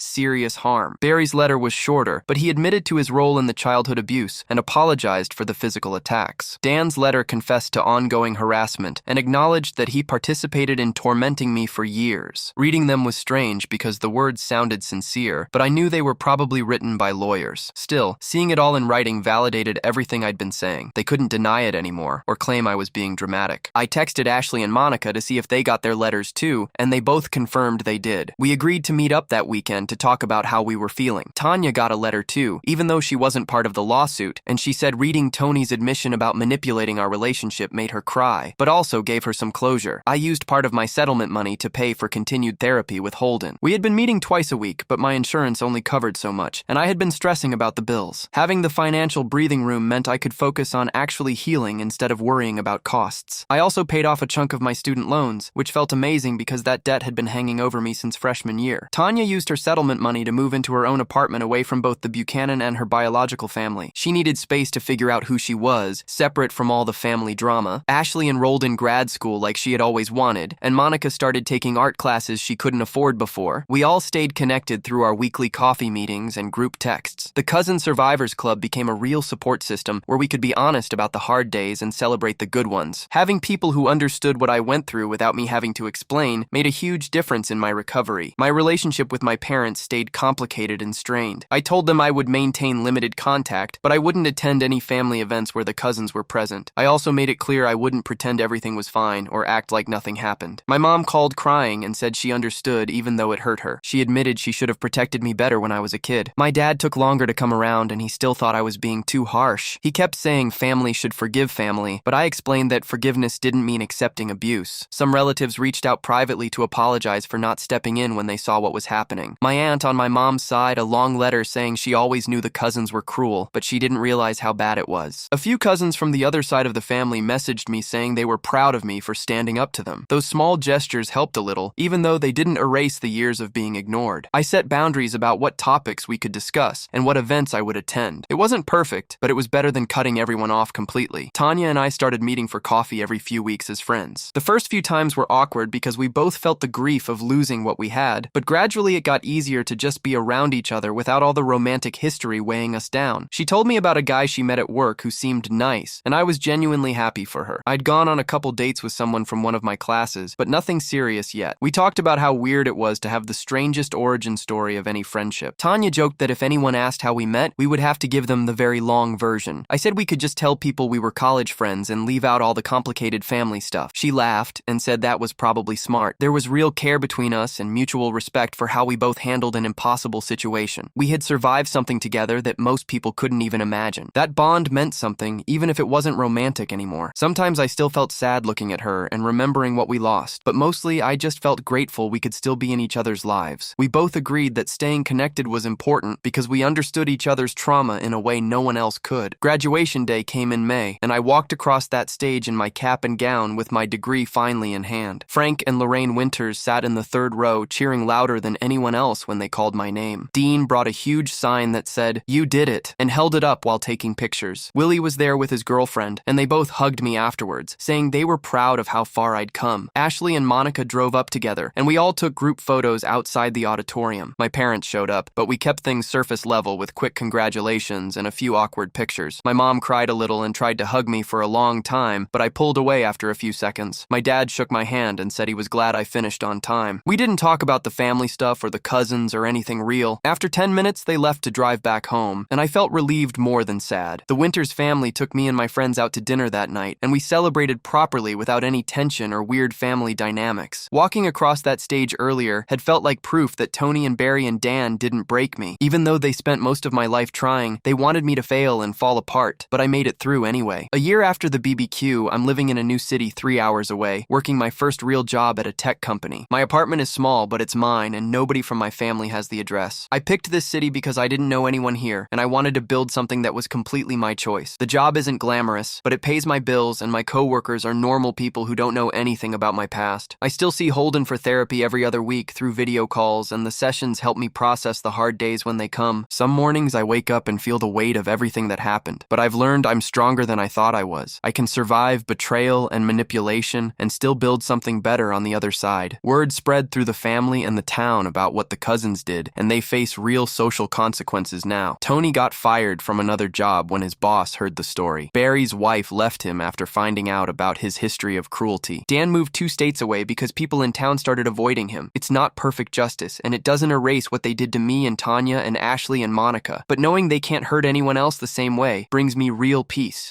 serious harm. Barry's letter was shorter, but he admitted to his role in the childhood abuse and apologized for the physical attacks. Dan's letter confessed to ongoing harassment and acknowledged that he participated in tormenting me for years. Reading them was strange because the words sounded sincere, but I knew they were probably written by lawyers. Still, seeing it all in writing validated everything I'd been saying. They couldn't deny it anymore or claim I was being dramatic. I texted Ashley and Monica to see if they got their letters too, and they both confirmed they did. We agreed to meet up that weekend to talk about how we were feeling. Tanya got a letter too, even though she wasn't part of the lawsuit, and she said reading Tony's admission about manipulating our relationship made her cry, but also gave her some closure. I used part of my settlement money to pay for continued therapy with Holden. We had been meeting twice a week, but my insurance only covered so much, and I had been stressing about the bills. Having the financial breathing room meant I could focus on actually healing instead of worrying about costs. I also paid off a chunk of my student loans, which felt amazing because that debt had been hanging over me since freshman year. Tanya used her settlement money to move into her own apartment away from both the Buchanan and her biological family. She needed space to figure out who she was, separate from all the family drama. Ashley enrolled in grad school like she had always wanted, and Monica started taking art classes she couldn't afford before. We all stayed connected through our weekly coffee meetings and group texts. The Cousin Survivors Club became a real support system where we could be honest about the hard days and celebrate the good ones. Having people who understood what I went through without me having to explain made a huge difference in my recovery. My relationship with my parents stayed complicated and strained. I told them I would maintain limited contact, but I wouldn't attend any family events where the cousins were present. I also made it clear I wouldn't pretend everything was fine or act like nothing happened. My mom called crying and said she understood even though it hurt her. She admitted she should have protected me better when I was a kid. My dad took longer to come around and he still thought I was being too harsh. He kept saying family should forgive family, but I explained that forgiveness didn't mean accepting abuse. Some relatives reached out privately to apologize for not stepping in when they saw what was happening. My aunt on my mom's side, a long letter saying she always knew the cousins were cruel, but she didn't realize how bad it was. A few cousins from the other side of the family messaged me saying they were proud of me for standing up to them. Those small gestures helped a little, even though they didn't erase the years of being ignored. I set boundaries about what topics we could discuss and what events I would attend. It wasn't perfect, but it was better than cutting everyone off completely. Tanya and I started meeting for coffee every few weeks as friends. The first few times were awkward because we both felt the grief of losing what we had, but gradually it got easier to just be around each other without all the romantic history weighing us down. She told me about a guy she met at work who seemed nice, and I was genuinely happy for her. I'd gone on a couple dates with someone from one of my classes, but nothing serious yet. We talked about how weird it was to have the strangest origin story of any friendship. Tanya joked that if anyone asked how we met, we would have to give them the very long version. I said we could just tell people we were college friends and leave out all the complicated family stuff. She laughed and said that was probably smart. There was real care between us and mutual respect for how we both handled an impossible situation. We had survived something together that most people couldn't even imagine. That bond meant something, even if it wasn't romantic anymore. Sometimes I still felt sad looking at her and remembering what we lost, but mostly I just felt grateful we could still be in each other's lives. We both agreed that staying connected was important because we understood each other's trauma in a way no one else could. Graduation day came in May, and I walked across that stage in my cap and gown with my degree finally in hand. Frank and Lorraine Winters sat in the third row, cheering louder than anyone else when they called my name. Dean brought a huge sign that said, "You did it," and held it up while taking pictures. Willie was there with his girlfriend, and they both hugged me afterwards, saying they were proud of how far I'd come. Ashley and Monica drove up together, and we all took group photos outside the auditorium. My parents showed up, but we kept things surface level with quick congratulations and a few awkward pictures. My mom cried a little and tried to hug me for a long time, but I pulled away after a few seconds. My dad shook my hand and said he was glad I finished on time. We didn't talk about the family stuff or the cousins or anything real. After 10 minutes, they left to drive back home, and I felt relieved more than sad. The Winters family took me and my friends out to dinner that night, and we celebrated properly without any tension or weird family dynamics. Walking across that stage earlier had felt like proof that Tony and Barry and Dan didn't break me. Even though they spent most of my life trying, they wanted me to fail and fall apart, but I made it through anyway. A year after the BBQ, I'm living in a new city 3 hours away, working my first real job at a tech company. My apartment is small, but it's mine, and nobody from my family has the address. I picked this city because I didn't know anyone here, and I wanted to build something that was completely my choice. The job isn't glamorous, but it pays my bills, and my coworkers are normal people who don't know anything about my past. I still see Holden for therapy every other week through video calls, and the sessions help me process the hard days when they come. Some mornings I wake up and feel the weight of everything that happened, but I've learned I'm stronger than I thought I was. I can survive betrayal and manipulation and still build something better on the other side. Word spread through the family and the town about what the cousins did, and they face real social consequences now. Tony got fired from another job when his boss heard the story. Barry's wife left him after finding out about his history of cruelty. Dan moved 2 states away because people in town started avoiding him. It's not perfect justice, and it doesn't erase what they did to me and Tanya and Ashley and Monica. But knowing they can't hurt anyone else the same way brings me real peace.